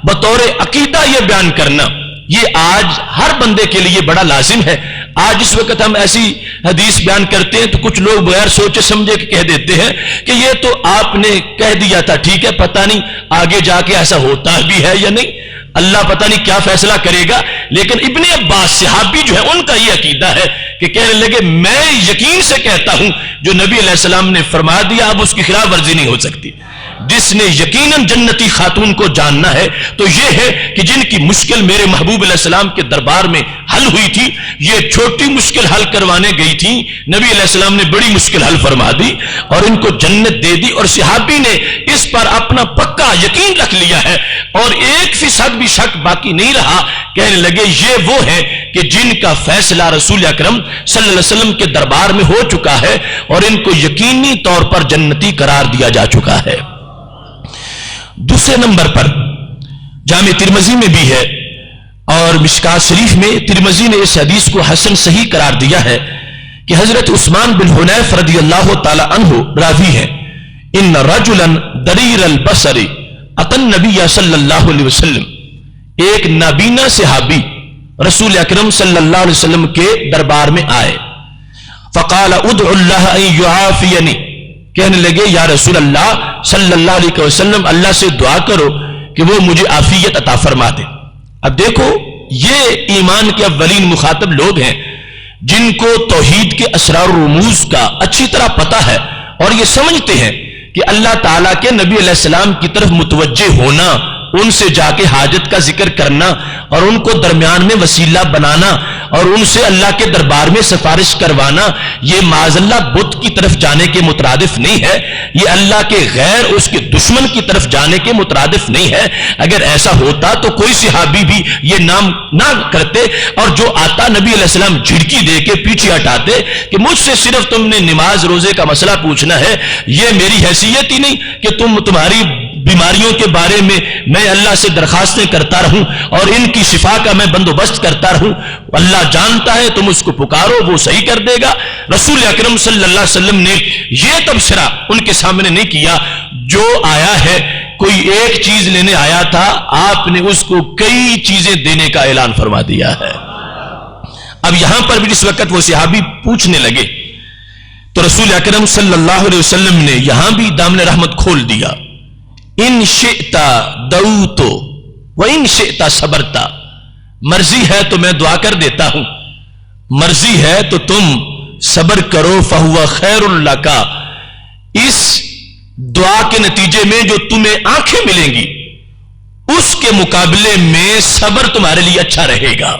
بطور عقیدہ یہ بیان کرنا یہ آج ہر بندے کے لیے بڑا لازم ہے۔ آج اس وقت ہم ایسی حدیث بیان کرتے ہیں تو کچھ لوگ بغیر سوچے سمجھے کہ کہہ دیتے ہیں کہ یہ تو آپ نے کہہ دیا تھا، ٹھیک ہے، پتہ نہیں آگے جا کے ایسا ہوتا بھی ہے یا نہیں، اللہ پتہ نہیں کیا فیصلہ کرے گا۔ لیکن ابن عباس صحابی جو ہے ان کا یہ عقیدہ ہے کہ کہنے لگے میں یقین سے کہتا ہوں جو نبی علیہ السلام نے فرما دیا اب اس کی خلاف ورزی نہیں ہو سکتی۔ جس نے یقیناً جنتی خاتون کو جاننا ہے تو یہ ہے کہ جن کی مشکل میرے محبوب علیہ السلام کے دربار میں حل ہوئی تھی، یہ چھوٹی مشکل حل کروانے گئی تھی، نبی علیہ السلام نے بڑی مشکل حل فرما دی اور ان کو جنت دے دی۔ اور صحابی نے اس پر اپنا پکا یقین رکھ لیا ہے اور 1% بھی شک باقی نہیں رہا۔ کہنے لگے یہ وہ ہے کہ جن کا فیصلہ رسول اکرم صلی اللہ علیہ وسلم کے دربار میں ہو چکا ہے اور ان کو یقینی طور پر جنتی قرار دیا جا چکا ہے۔ دوسرے نمبر پر جامع ترمذی میں بھی ہے اور مشکات شریف میں ترمذی نے اس حدیث کو حسن صحیح قرار دیا ہے کہ حضرت عثمان بن حنیف رضی اللہ تعالی عنہ راوی ہے، ان رجلا دریر البصر اتى النبی صلی اللہ علیہ وسلم، ایک نابینا صحابی رسول اکرم صلی اللہ علیہ وسلم کے دربار میں آئے، فقال ادعو اللہ ان یعافینی، کہنے لگے یا رسول اللہ صلی اللہ علیہ وسلم اللہ سے دعا کرو کہ وہ مجھے عافیت عطا فرما دے۔ اب دیکھو یہ ایمان کے اولین مخاطب لوگ ہیں جن کو توحید کے اسرار و رموز کا اچھی طرح پتہ ہے اور یہ سمجھتے ہیں کہ اللہ تعالیٰ کے نبی علیہ السلام کی طرف متوجہ ہونا، ان سے جا کے حاجت کا ذکر کرنا اور ان کو درمیان میں وسیلہ بنانا اور ان سے اللہ کے دربار میں سفارش کروانا، یہ معاذ اللہ بت کی طرف جانے کے مترادف نہیں ہے، یہ اللہ کے غیر اس کے دشمن کی طرف جانے کے مترادف نہیں ہے۔ اگر ایسا ہوتا تو کوئی صحابی بھی یہ نام نہ کرتے اور جو آتا نبی علیہ السلام جھڑکی دے کے پیچھے ہٹاتے کہ مجھ سے صرف تم نے نماز روزے کا مسئلہ پوچھنا ہے، یہ میری حیثیت ہی نہیں کہ تمہاری بیماریوں کے بارے میں اللہ سے درخواستیں کرتا رہوں اور ان کی شفا کا میں بندوبست کرتا رہوں، اللہ جانتا ہے، تم اس کو پکارو وہ صحیح کر دے گا۔ رسول اکرم صلی اللہ علیہ وسلم نے یہ تبصرہ ان کے سامنے نہیں کیا، جو آیا ہے کوئی ایک چیز لینے آیا تھا، آپ نے اس کو کئی چیزیں دینے کا اعلان فرما دیا ہے۔ اب یہاں پر بھی جس وقت وہ صحابی پوچھنے لگے تو رسول اکرم صلی اللہ علیہ وسلم نے یہاں بھی دامن رحمت کھول دیا، ان شئت دعوت و ان شئت صبرت، مرضی ہے تو میں دعا کر دیتا ہوں، مرضی ہے تو تم صبر کرو، فہو خیر لک، اس دعا کے نتیجے میں جو تمہیں آنکھیں ملیں گی اس کے مقابلے میں صبر تمہارے لیے اچھا رہے گا۔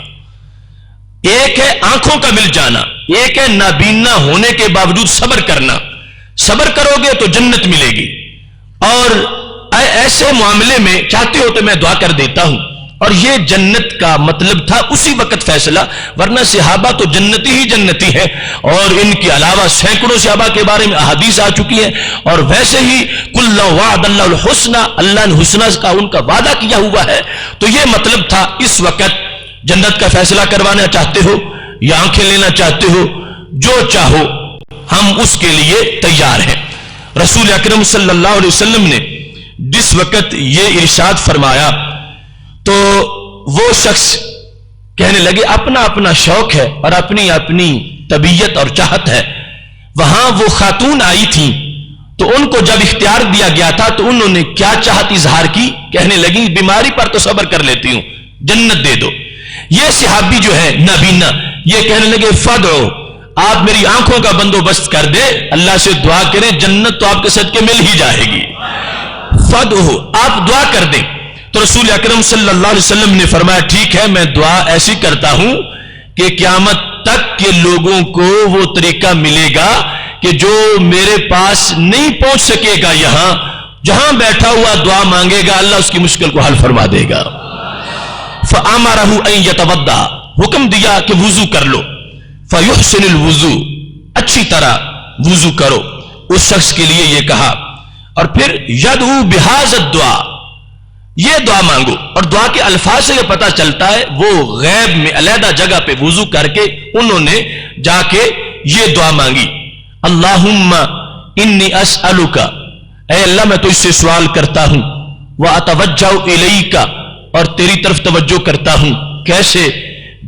ایک ہے آنکھوں کا مل جانا، ایک ہے نابینا ہونے کے باوجود صبر کرنا، صبر کرو گے تو جنت ملے گی، اور ایسے معاملے میں چاہتے ہو تو میں دعا کر دیتا ہوں۔ اور یہ جنت کا مطلب تھا اسی وقت فیصلہ، ورنہ صحابہ تو جنتی ہی جنتی ہے، اور ان کے علاوہ سینکڑوں صحابہ کے بارے میں احادیث آ چکی ہے، اور ویسے ہی کل وعد اللہ الحسنى، اللہ نے حسنہ کا ان کا وعدہ کیا ہوا ہے۔ تو یہ مطلب تھا اس وقت جنت کا فیصلہ کروانا چاہتے ہو یا آنکھیں لینا چاہتے ہو، جو چاہو ہم اس کے لیے تیار ہیں۔ رسول اکرم صلی اللہ علیہ وسلم نے جس وقت یہ ارشاد فرمایا تو وہ شخص کہنے لگے اپنا اپنا شوق ہے اور اپنی اپنی طبیعت اور چاہت ہے۔ وہاں وہ خاتون آئی تھیں تو ان کو جب اختیار دیا گیا تھا تو انہوں نے کیا چاہت اظہار کی، کہنے لگی بیماری پر تو صبر کر لیتی ہوں، جنت دے دو۔ یہ صحابی جو ہے نابینا یہ کہنے لگے فدعو، آپ میری آنکھوں کا بندوبست کر دے، اللہ سے دعا کریں، جنت تو آپ کے صدقے مل ہی جائے گی، فدعو، آپ دعا کر دیں۔ تو رسول اکرم صلی اللہ علیہ وسلم نے فرمایا ٹھیک ہے، میں دعا ایسی کرتا ہوں کہ قیامت تک کے لوگوں کو وہ طریقہ ملے گا کہ جو میرے پاس نہیں پہنچ سکے گا، یہاں جہاں بیٹھا ہوا دعا مانگے گا اللہ اس کی مشکل کو حل فرما دے گا۔ فَأَمَرَهُ أَن يَتَوَضَّأَ، حکم دیا کہ وضو کر لو، فَيُحْسِنُ الْوُضُوء، اچھی طرح وضو کرو، اس شخص کے لیے یہ کہا، اور پھر يَدْعُو بِهَذَا الدُّعَاء، یہ دعا مانگو، اور دعا کے الفاظ سے یہ پتہ چلتا ہے وہ غیب میں علیحدہ جگہ پہ وضو کر کے انہوں نے جا کے یہ دعا مانگی، اللہم انی اسألک، اے اللہ میں تجھ سے سوال کرتا ہوں، واتوجہ الیک، اور تیری طرف توجہ کرتا ہوں، کیسے؟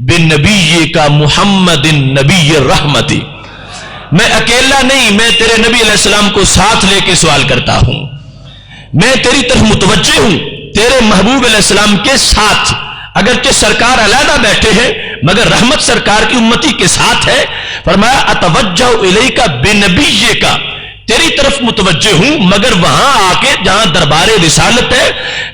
بنبی کا محمد نبی الرحمت، میں اکیلا نہیں، میں تیرے نبی علیہ السلام کو ساتھ لے کے سوال کرتا ہوں، میں تیری طرف متوجہ ہوں تیرے محبوب علیہ السلام کے ساتھ، اگرچہ سرکار علیحدہ بیٹھے ہیں مگر رحمت سرکار کی امتی کے ساتھ ہے۔ فرمایا اتوجہ الیک بنبی کا، تیری طرف متوجہ ہوں مگر وہاں آ کے جہاں دربار رسالت ہے،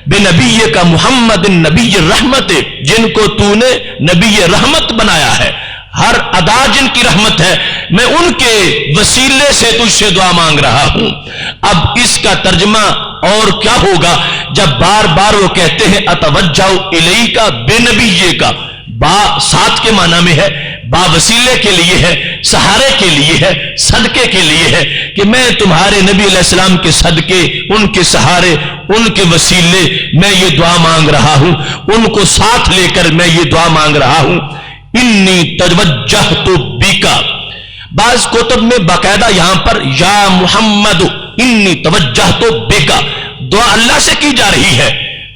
بنبی کا محمد نبی الرحمت، جن کو تو نے نبی رحمت بنایا ہے، ہر ادا جن کی رحمت ہے، میں ان کے وسیلے سے تجھ سے دعا مانگ رہا ہوں۔ اب اس کا ترجمہ اور کیا ہوگا جب بار بار وہ کہتے ہیں اتوجہ الیک بنبی کا، با ساتھ کے معنی میں ہے، باوسیلے کے لیے ہے، سہارے کے لیے ہے، صدقے کے لیے ہے کہ میں تمہارے نبی علیہ السلام کے صدقے، ان کے سہارے، ان کے وسیلے میں یہ دعا مانگ رہا ہوں، ان کو ساتھ لے کر میں یہ دعا مانگ رہا ہوں، انی توجہت بیکا۔ بعض کتب میں باقاعدہ یہاں پر یا محمد انی توجہت بیکا دعا اللہ سے کی جا رہی ہے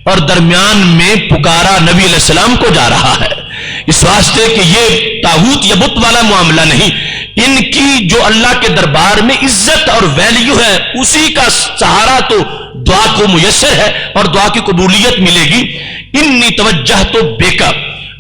اور درمیان میں پکارا نبی علیہ السلام کو جا رہا ہے، اس واسطے کہ یہ طاغوت یا بت والا معاملہ نہیں، ان کی جو اللہ کے دربار میں عزت اور ویلیو ہے اسی کا سہارا تو دعا کو میسر ہے اور دعا کی قبولیت ملے گی۔ انی توجہت بیکا،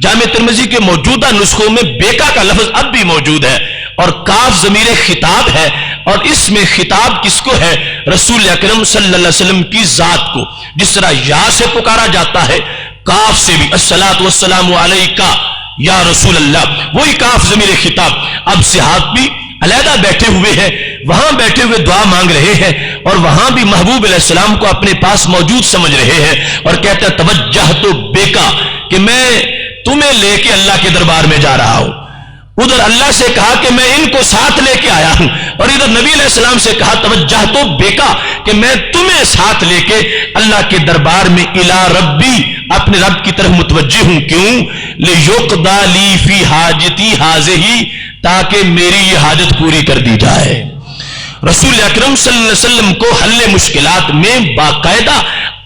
جامع ترمذی کے موجودہ نسخوں میں بیکا کا لفظ اب بھی موجود ہے اور کاف ضمیر خطاب ہے، اور اس میں خطاب کس کو ہے؟ رسول اکرم صلی اللہ علیہ وسلم کی ذات کو، جس طرح یا سے پکارا جاتا ہے کاف سے بھی، الصلاۃ والسلام علیکا یا رسول اللہ، وہی کاف ضمیر خطاب۔ اب صحابی علیحدہ بیٹھے ہوئے ہیں، وہاں بیٹھے ہوئے دعا مانگ رہے ہیں اور وہاں بھی محبوب علیہ السلام کو اپنے پاس موجود سمجھ رہے ہیں اور کہتے ہیں توجہت بیکا کہ میں تمہیں لے کے اللہ کے دربار میں جا رہا ہوں۔ ادھر اللہ سے کہا کہ میں ان کو ساتھ لے کے آیا ہوں، اور ادھر نبی علیہ السلام سے کہا توجہت بیکا کہ میں تمہیں ساتھ لے کے اللہ کے دربار میں الی ربی، اپنے رب کی طرف متوجہ ہوں۔ کیوں؟ لیقضی لی فی حاجتی ہذہ، تاکہ میری یہ حاجت پوری کر دی جائے۔ رسول اکرم صلی اللہ علیہ وسلم کو حل مشکلات میں باقاعدہ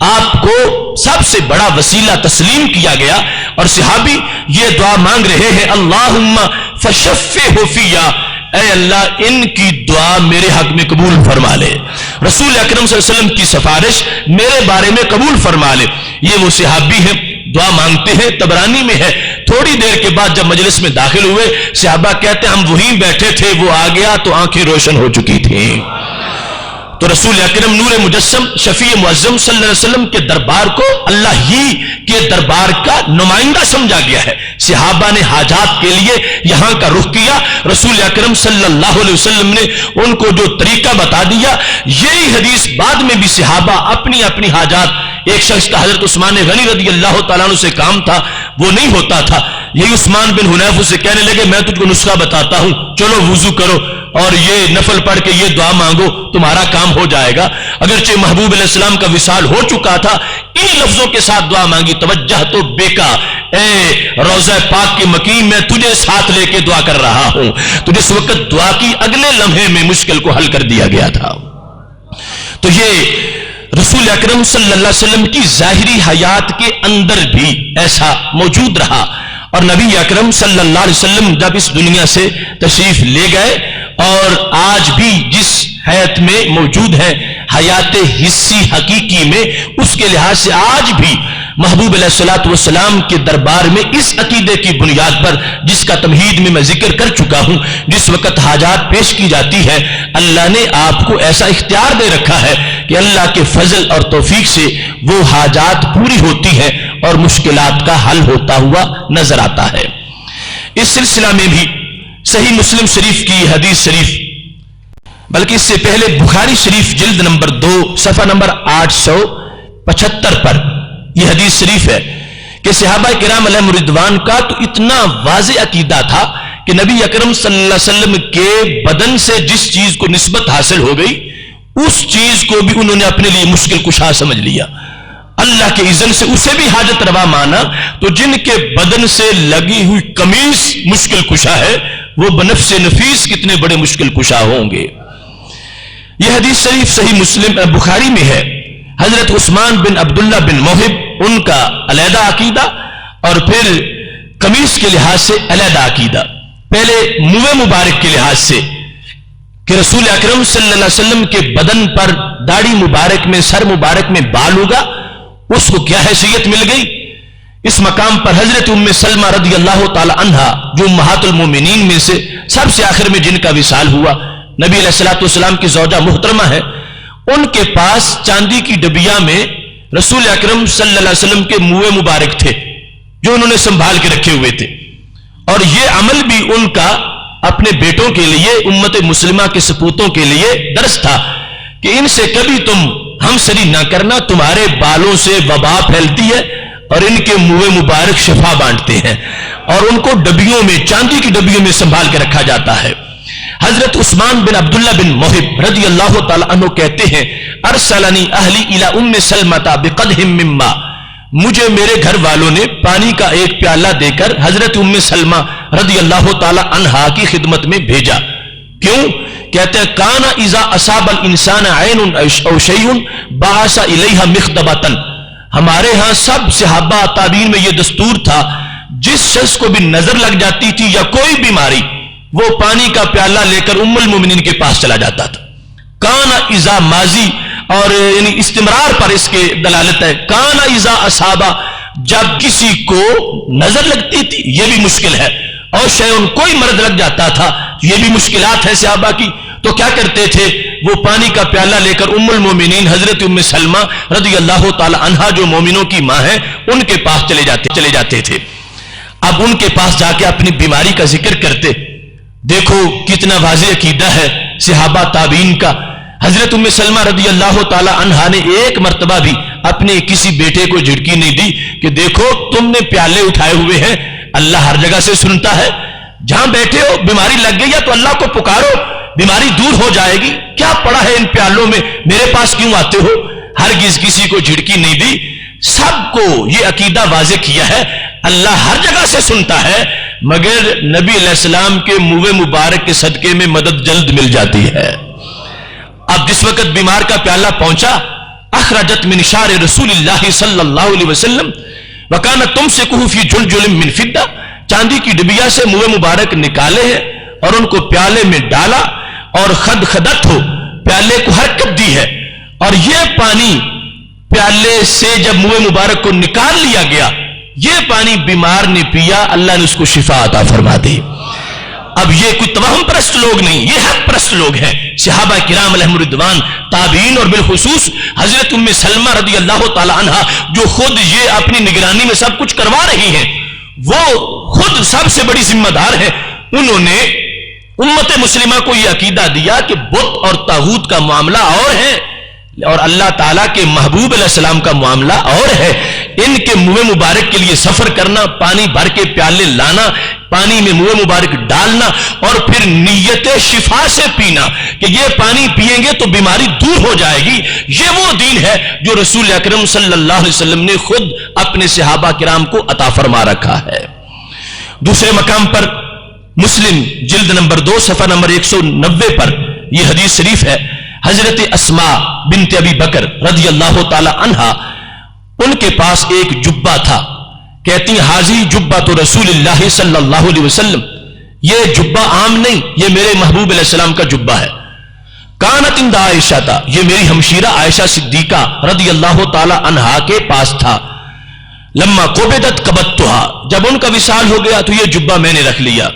آپ کو سب سے بڑا وسیلہ تسلیم کیا گیا، اور صحابی یہ دعا مانگ رہے ہیں اللہم فشفہ فیہ، اے اللہ ان کی دعا میرے حق میں قبول فرما لے، رسول اکرم صلی اللہ علیہ وسلم کی سفارش میرے بارے میں قبول فرما لے۔ یہ وہ صحابی ہیں، دعا مانگتے ہیں، طبرانی میں ہے۔ تھوڑی دیر کے بعد جب مجلس میں داخل ہوئے، صحابہ کہتے ہیں ہم وہیں بیٹھے تھے، وہ آ گیا تو آنکھیں روشن ہو چکی تھیں۔ تو رسول اکرم نور مجسم شفیع معظم صلی اللہ علیہ وسلم کے دربار کو اللہ ہی کے دربار کا نمائندہ سمجھا گیا ہے۔ صحابہ نے حاجات کے لیے یہاں کا رخ کیا، رسول اکرم صلی اللہ علیہ وسلم نے ان کو جو طریقہ بتا دیا، یہی حدیث بعد میں بھی صحابہ اپنی اپنی حاجات، ایک شخص کا حضرت عثمان غنی رضی اللہ تعالیٰ عنہ سے کام تھا، وہ نہیں ہوتا تھا، یہی عثمان بن حنیف سے کہنے لگے میں تجھ کو نسخہ بتاتا ہوں، چلو وضو کرو اور یہ نفل پڑھ کے یہ دعا مانگو تمہارا کام ہو جائے گا۔ اگرچہ محبوب علیہ السلام کا وصال ہو چکا تھا، انہی لفظوں کے ساتھ دعا مانگی توجہت بیکا، اے روضہ پاک کے مقیم میں تجھے ساتھ لے کے دعا کر رہا ہوں۔ تو جس وقت دعا کی اگلے لمحے میں مشکل کو حل کر دیا گیا تھا۔ تو یہ رسول اکرم صلی اللہ علیہ وسلم کی ظاہری حیات کے اندر بھی ایسا موجود رہا، اور نبی اکرم صلی اللہ علیہ وسلم جب اس دنیا سے تشریف لے گئے اور آج بھی جس حیات میں موجود ہے، حیات حسی حقیقی میں، اس کے لحاظ سے آج بھی محبوب علیہ الصلوۃ والسلام کے دربار میں اس عقیدے کی بنیاد پر، جس کا تمہید میں ذکر کر چکا ہوں، جس وقت حاجات پیش کی جاتی ہے، اللہ نے آپ کو ایسا اختیار دے رکھا ہے کہ اللہ کے فضل اور توفیق سے وہ حاجات پوری ہوتی ہے اور مشکلات کا حل ہوتا ہوا نظر آتا ہے۔ اس سلسلہ میں بھی صحیح مسلم شریف کی حدیث شریف، بلکہ اس سے پہلے بخاری شریف جلد نمبر 2 صفحہ نمبر 875 پر یہ حدیث شریف ہے کہ صحابہ کرام علیہم رضوان کا تو اتنا واضح عقیدہ تھا کہ نبی اکرم صلی اللہ علیہ وسلم کے بدن سے جس چیز کو نسبت حاصل ہو گئی، اس چیز کو بھی انہوں نے اپنے لیے مشکل کشا سمجھ لیا، اللہ کے اذن سے اسے بھی حاجت روا مانا۔ تو جن کے بدن سے لگی ہوئی قمیص مشکل کشا ہے، وہ بنفس نفیس کتنے بڑے مشکل کشا ہوں گے۔ یہ حدیث شریف صحیح مسلم بخاری میں ہے۔ حضرت عثمان بن عبداللہ بن موہب، ان کا علیحدہ عقیدہ اور پھر قمیص کے لحاظ سے علیحدہ عقیدہ۔ پہلے منہ مبارک کے لحاظ سے کہ رسول اکرم صلی اللہ علیہ وسلم کے بدن پر داڑھی مبارک میں، سر مبارک میں بال ہوگا، اس کو کیا حیثیت مل گئی؟ اس مقام پر حضرت ام سلمہ رضی اللہ تعالی عنہا، جو امہات المومنین میں سے سب سے آخر میں جن کا وصال ہوا، نبی علیہ الصلوۃ والسلام کی زوجہ محترمہ ہے، ان کے پاس چاندی کی ڈبیا میں رسول اکرم صلی اللہ علیہ وسلم کے منہ مبارک تھے، جو انہوں نے سنبھال کے رکھے ہوئے تھے، اور یہ عمل بھی ان کا اپنے بیٹوں کے لیے، امت مسلمہ کے سپوتوں کے لیے درس تھا کہ ان سے کبھی تم ہم سری نہ کرنا، تمہارے بالوں سے وبا پھیلتی ہے، اور ان کے منہ مبارک شفا بانٹتے ہیں اور ان کو ڈبیوں میں، چاندی کی ڈبیوں میں سنبھال کے رکھا جاتا ہے۔ حضرت عثمان بن عبداللہ بن محب رضی اللہ تعالی عنہ کہتے ہیں ارسلنی اہلی الی ام سلمۃ بقدح من ماء، مجھے میرے گھر والوں نے پانی کا ایک پیالہ دے کر حضرت ام سلمہ رضی اللہ تعالی عنہا کی خدمت میں بھیجا۔ کیوں؟ کہتے ہیں کان اذا اصاب الانسان عین او شیء بعث الیہا مخدبۃ، ہمارے ہاں سب صحابہ تابعین میں یہ دستور تھا، جس شخص کو بھی نظر لگ جاتی تھی یا کوئی بیماری، وہ پانی کا پیالہ لے کر ام المومنین کے پاس چلا جاتا تھا۔ کان اذا ماضی اور یعنی استمرار پر اس کے دلالت ہے، کان اذا اصابہ، جب کسی کو نظر لگتی تھی یہ بھی مشکل ہے، اور شیئن کوئی مرض لگ جاتا تھا یہ بھی مشکلات ہے صحابہ کی، تو کیا کرتے تھے؟ وہ پانی کا پیالہ لے کر ام المومنین حضرت ام سلمہ رضی اللہ تعالی عنہا جو مومنوں کی ماں ہیں ان کے پاس چلے جاتے تھے۔ اب ان کے پاس جا کے اپنی بیماری کا ذکر کرتے۔ دیکھو کتنا واضح عقیدہ ہے صحابہ تابعین کا۔ حضرت ام سلمہ رضی اللہ تعالی عنہا نے ایک مرتبہ بھی اپنے کسی بیٹے کو جھڑکی نہیں دی کہ دیکھو تم نے پیالے اٹھائے ہوئے ہیں، اللہ ہر جگہ سے سنتا ہے، جہاں بیٹھے ہو بیماری لگ گئی ہے تو اللہ کو پکارو، بیماری دور ہو جائے گی، کیا پڑا ہے ان پیالوں میں، میرے پاس کیوں آتے ہو؟ ہرگز کسی کو جھڑکی نہیں دی، سب کو یہ عقیدہ واضح کیا ہے اللہ ہر جگہ سے سنتا ہے، مگر نبی علیہ السلام کے منہ مبارک کے صدقے میں مدد جلد مل جاتی ہے۔ اب جس وقت بیمار کا پیالہ پہنچا، اخرجت من شعر رسول اللہ صلی اللہ علیہ وسلم وکانت تمسکہ فی جلجل من فضہ، چاندی کی ڈبیا سے منہ مبارک نکالے ہیں اور ان کو پیالے میں ڈالا اور خدخدت ہو پیالے کو حرکت دی ہے، اور یہ پانی پیالے سے جب منہ مبارک کو نکال لیا گیا، یہ پانی بیمار نے پیا، اللہ نے اس کو شفا عطا فرما دی۔ اب یہ کوئی توہم پرست لوگ نہیں، یہ حق پرست لوگ ہیں، صحابہ کرام علیہم رضوان، تابعین، اور بالخصوص حضرت ام سلمہ رضی اللہ تعالی عنہا جو خود یہ اپنی نگرانی میں سب کچھ کروا رہی ہیں، وہ خود سب سے بڑی ذمہ دار ہے۔ انہوں نے امت مسلمہ کو یہ عقیدہ دیا کہ بت اور طاغوت کا معاملہ اور ہے اور اللہ تعالیٰ کے محبوب علیہ السلام کا معاملہ اور ہے۔ ان کے منہ مبارک کے لیے سفر کرنا، پانی بھر کے پیالے لانا، پانی میں منہ مبارک ڈالنا اور پھر نیت شفا سے پینا کہ یہ پانی پیئیں گے تو بیماری دور ہو جائے گی، یہ وہ دین ہے جو رسول اکرم صلی اللہ علیہ وسلم نے خود اپنے صحابہ کرام کو عطا فرما رکھا ہے۔ دوسرے مقام پر مسلم جلد نمبر 2 صفحہ نمبر 190 پر یہ حدیث شریف ہے، حضرت اسماء بنت ابی بکر رضی اللہ تعالی عنہا، ان کے پاس ایک جبہ تھا، کہتی ہیں حاضی جبہ تو رسول اللہ صلی اللہ علیہ وسلم، یہ جبہ عام نہیں، یہ میرے محبوب علیہ السلام کا جبہ ہے۔ کانت عند عائشہ تھا، یہ میری ہمشیرہ عائشہ صدیقہ رضی اللہ تعالی عنہا کے پاس تھا۔ لما قبضت قبضتها، جب ان کا وصال ہو گیا تو یہ جبہ میں نے رکھ لیا۔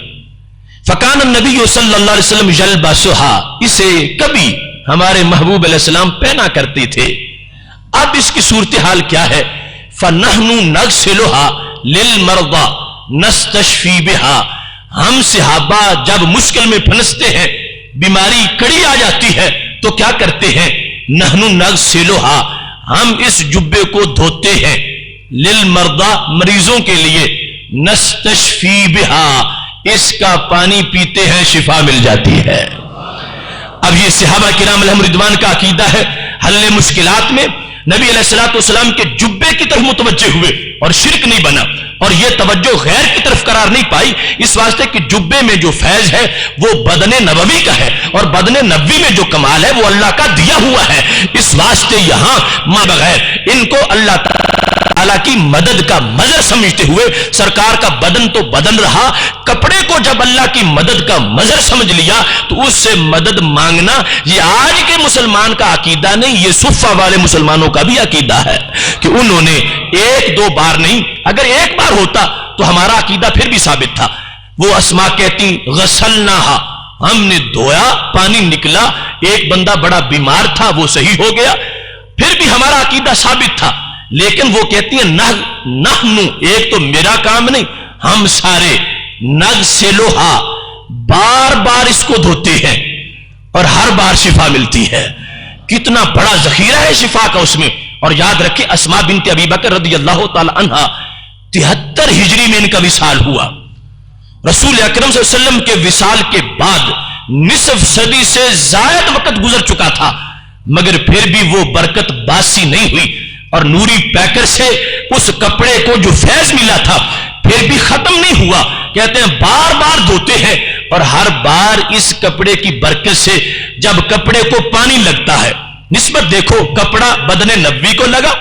فکان النبی صلی اللہ علیہ وسلم یلبسها، اسے کبھی ہمارے محبوب علیہ السلام پہنا کرتے تھے۔ اب اس کی صورتحال کیا ہے؟ فَنَحْنُ نَغْسِلُهَا لِلْمَرْضَى نَسْتَشْفِي بِهَا، ہم صحابہ جب مشکل میں پھنستے ہیں، بیماری کڑی آ جاتی ہے تو کیا کرتے ہیں؟ نَحْنُ نَغْسِلُهَا، ہم اس جبے کو دھوتے ہیں، لِلْمَرْضَى مریضوں کے لیے، نَسْتَشْفِي بِهَا، اس کا پانی پیتے ہیں شفا مل جاتی ہے۔ اب یہ صحابہ کرام علیہم رضوان کا عقیدہ ہے، حل مشکلات میں نبی علیہ الصلوۃ والسلام کے جبے کی طرف متوجہ ہوئے اور شرک نہیں بنا، اور یہ توجہ غیر کی طرف قرار نہیں پائی، اس واسطے کہ جبے میں جو فیض ہے وہ بدن نبوی کا ہے، اور بدن نبوی میں جو کمال ہے وہ اللہ کا دیا ہوا ہے، اس واسطے یہاں ماں بغیر ان کو اللہ تعالیٰ کی مدد کا مظہر سمجھتے ہوئے، سرکار کا بدن تو بدن رہا، کپڑے کو جب اللہ کی مدد کا مظہر سمجھ لیا تو اس سے مدد مانگنا یہ آج کے مسلمان کا عقیدہ نہیں، یہ صفہ والے مسلمانوں کا بھی عقیدہ ہے کہ انہوں نے ایک دو بار نہیں، اگر ایک بار ہوتا تو ہمارا عقیدہ پھر بھی ثابت تھا۔ وہ اسماء کہتی غسلناہا، ہم نے دھویا، پانی نکلا، ایک بندہ بڑا بیمار تھا وہ صحیح ہو گیا، پھر بھی ہمارا عقیدہ ثابت تھا۔ لیکن وہ کہتی ہیں نحنو، ایک تو میرا کام نہیں، ہم سارے نغسلوہا، بار بار اس کو دھوتے ہیں اور ہر بار شفا ملتی ہے۔ کتنا بڑا ذخیرہ ہے شفا کا اس میں، اور یاد رکھیں اسما بنت ابی بکر رضی اللہ تعالی عنہا 73 ہجری میں ان کا وصال ہوا. رسول اکرم صلی اللہ علیہ وسلم کے وصال کے بعد نصف صدی سے زائد وقت گزر چکا تھا، مگر پھر بھی وہ برکت باسی نہیں ہوئی، اور نوری پیکر سے اس کپڑے کو جو فیض ملا تھا پھر بھی ختم نہیں ہوا. کہتے ہیں بار بار دھوتے ہیں اور ہر بار اس کپڑے کی برکت سے جب کپڑے کو پانی لگتا ہے، نسبت دیکھو، کپڑا بدن نبوی کو لگا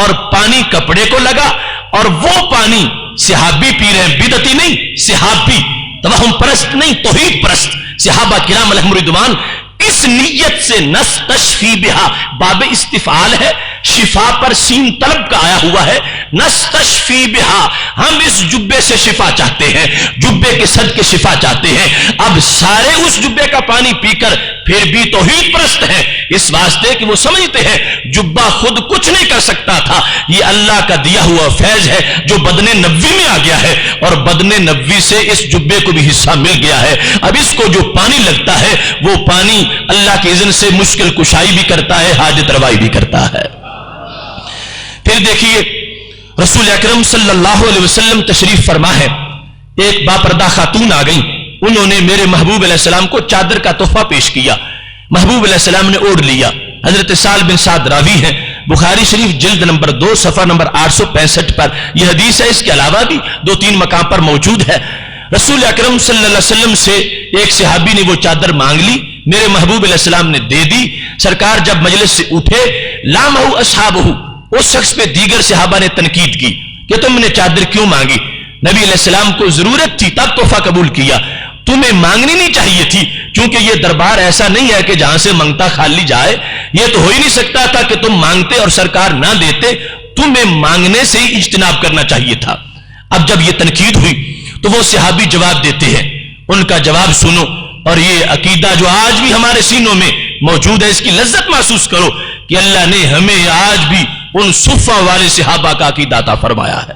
اور پانی کپڑے کو لگا، اور وہ پانی صحابی پی رہے ہیں، بدعتی نہیں، صحابی، توہم پرست نہیں، توحید پرست صحابہ کرام علیہم رضوان. اس نیت سے نستشفی بہا، باب استفعال ہے، شفا پر سین طلب کا آیا ہوا ہے. نستشفی بہا، ہم اس جبے سے شفا چاہتے ہیں، جبے کے صدقے شفا چاہتے ہیں. اب سارے اس جبے کا پانی پی کر پھر بھی توحید پرست ہیں، اس واسطے کہ وہ سمجھتے ہیں جبہ خود کچھ نہیں کر سکتا تھا، یہ اللہ کا دیا ہوا فیض ہے جو بدن نبوی میں آ گیا ہے، اور بدن نبوی سے اس جبے کو بھی حصہ مل گیا ہے. اب اس کو جو پانی لگتا ہے وہ پانی اللہ کے اذن سے مشکل کشائی بھی کرتا ہے، حاجت روائی بھی کرتا ہے. پھر دیکھیے رسول اکرم صلی اللہ علیہ وسلم تشریف فرما ہے. ایک باپردہ خاتون آ گئی، انہوں نے میرے محبوب علیہ السلام کو چادر کا تحفہ پیش کیا. محبوب علیہ السلام نے اوڑھ لیا. حضرت سہل بن سعد راوی ہیں، بخاری شریف جلد نمبر 2 صفحہ نمبر 865 پر یہ حدیث ہے. اس کے علاوہ بھی 2-3 مقام پر موجود ہے. رسول اکرم صلی اللہ علیہ وسلم سے ایک صحابی نے وہ چادر مانگ لی، میرے محبوب علیہ السلام نے دے دی. سرکار جب مجلس سے اٹھے، لامہ اصحابہ، اس شخص پہ دیگر صحابہ نے تنقید کی کہ تم نے چادر کیوں مانگی؟ نبی علیہ السلام کو ضرورت تھی تب تحفہ قبول کیا، تمہیں مانگنی نہیں چاہیے تھی، کیونکہ یہ دربار ایسا نہیں ہے کہ جہاں سے منگتا خالی جائے. یہ تو ہو ہی نہیں سکتا تھا کہ تم مانگتے اور سرکار نہ دیتے، تمہیں مانگنے سے ہی اجتناب کرنا چاہیے تھا. اب جب یہ تنقید ہوئی تو وہ صحابی جواب دیتے ہیں، ان کا جواب سنو، اور یہ عقیدہ جو آج بھی ہمارے سینوں میں موجود ہے اس کی لذت محسوس کرو کہ اللہ نے ہمیں آج بھی ان صفہ والے صحابہ کا عقیدہ عطا فرمایا ہے.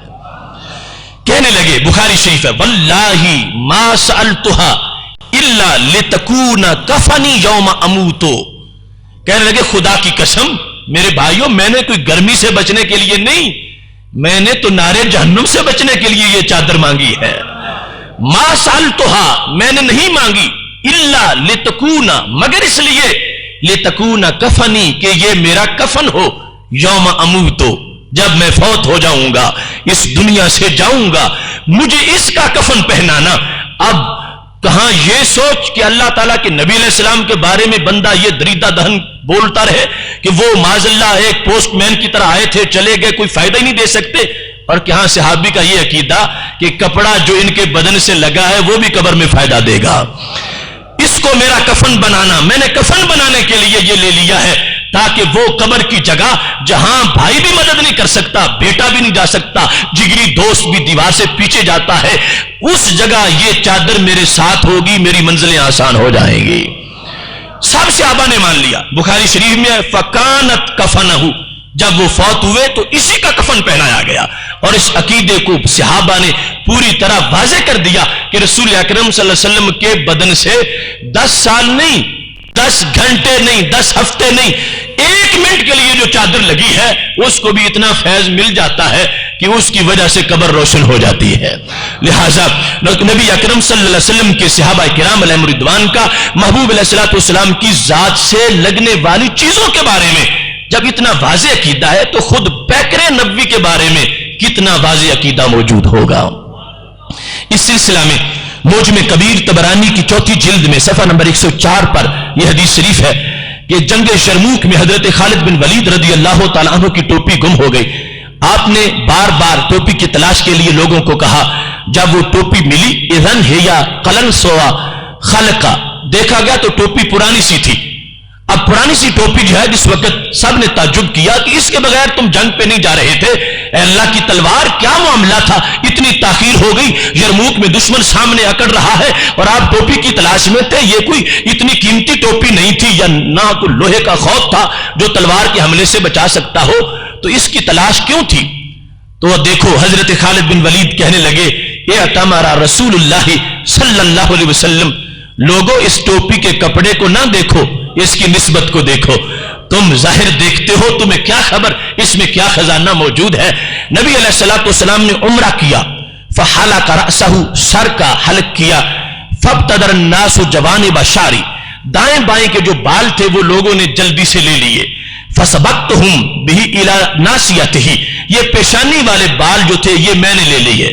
کہنے لگے، بخاری شریف ہے، واللہ ما سألتها الا لتکون کفنی یوم اموتو. کہنے لگے خدا کی قسم میرے بھائیوں، میں نے کوئی گرمی سے بچنے کے لیے نہیں، میں نے تو نارے جہنم سے بچنے کے لیے یہ چادر مانگی ہے. ما سألتها، میں نے نہیں مانگی، الا لتکون، مگر اس لیے، لتکون کفنی، کہ یہ میرا کفن ہو، یوم اموتو، جب میں فوت ہو جاؤں گا، اس دنیا سے جاؤں گا، مجھے اس کا کفن پہنانا. اب کہاں یہ سوچ کہ اللہ تعالیٰ کے نبی علیہ السلام کے بارے میں بندہ یہ دریدہ دہن بولتا رہے کہ وہ معاذ اللہ ایک پوسٹ مین کی طرح آئے تھے چلے گئے، کوئی فائدہ ہی نہیں دے سکتے. اور کہاں صحابی کا یہ عقیدہ کہ کپڑا جو ان کے بدن سے لگا ہے وہ بھی قبر میں فائدہ دے گا. اس کو میرا کفن بنانا، میں نے کفن بنانے کے لیے یہ لے لیا ہے تاکہ وہ قبر کی جگہ جہاں بھائی بھی مدد نہیں کر سکتا، بیٹا بھی نہیں جا سکتا، جگری دوست بھی دیوار سے پیچھے جاتا ہے، اس جگہ یہ چادر میرے ساتھ ہوگی، میری منزلیں آسان ہو جائیں گی. سب صحابہ نے مان لیا. بخاری شریف میں فکانت کفنہ، جب وہ فوت ہوئے تو اسی کا کفن پہنایا گیا. اور اس عقیدے کو صحابہ نے پوری طرح واضح کر دیا کہ رسول اکرم صلی اللہ علیہ وسلم کے بدن سے 10 سال نہیں، 10 گھنٹے نہیں، 10 ہفتے نہیں، 1 منٹ کے لیے جو چادر لگی ہے اس کو بھی اتنا فیض مل جاتا ہے کہ اس کی وجہ سے قبر روشن ہو جاتی ہے. لہذا نبی اکرم صلی اللہ علیہ وسلم کے صحابہ کرام علیہم رضوان کا محبوب علیہ السلام کی ذات سے لگنے والی چیزوں کے بارے میں جب اتنا واضح عقیدہ ہے تو خود پیکر نبوی کے بارے میں کتنا واضح عقیدہ موجود ہوگا. اس سلسلہ میں موجم کبیر طبرانی کی 4 جلد میں صفحہ نمبر 104 پر یہ حدیث شریف ہے کہ جنگ شرموک میں حضرت خالد بن ولید رضی اللہ تعالیٰ عنہ کی ٹوپی گم ہو گئی. آپ نے بار بار ٹوپی کی تلاش کے لیے لوگوں کو کہا. جب وہ ٹوپی ملی، اذن ہے یا قلن سوا خلقہ، دیکھا گیا تو ٹوپی پرانی سی تھی. اب پرانی سی ٹوپی جو ہے جس وقت سب نے تعجب کیا کہ اس کے بغیر تم جنگ پہ نہیں جا رہے تھے، اے اللہ کی تلوار کیا معاملہ تھا، اتنی تاخیر ہو گئی، یرموک میں دشمن سامنے اکڑ رہا ہے اور آپ ٹوپی کی تلاش میں تھے. یہ کوئی اتنی قیمتی ٹوپی نہیں تھی یا نہ کوئی لوہے کا خوف تھا جو تلوار کے حملے سے بچا سکتا ہو، تو اس کی تلاش کیوں تھی؟ تو دیکھو حضرت خالد بن ولید کہنے لگے، اعتمر رسول اللہ صلی اللہ علیہ وسلم، لوگوں اس ٹوپی کے کپڑے کو نہ دیکھو، اس کی نسبت کو دیکھو. تم ظاہر دیکھتے ہو، تمہیں کیا خبر اس میں کیا خزانہ موجود ہے۔ نبی علیہ الصلوۃ والسلام نے عمرہ کیا، فحلق رأسہ، سر کا حلق کیا، فابتدر الناس جوانب شعری، دائیں بائیں کے جو بال تھے وہ لوگوں نے جلدی سے لے لیے، فسبقتہم بہ الی ناسیتہ، یہ پیشانی والے بال جو تھے یہ میں نے لے لیے،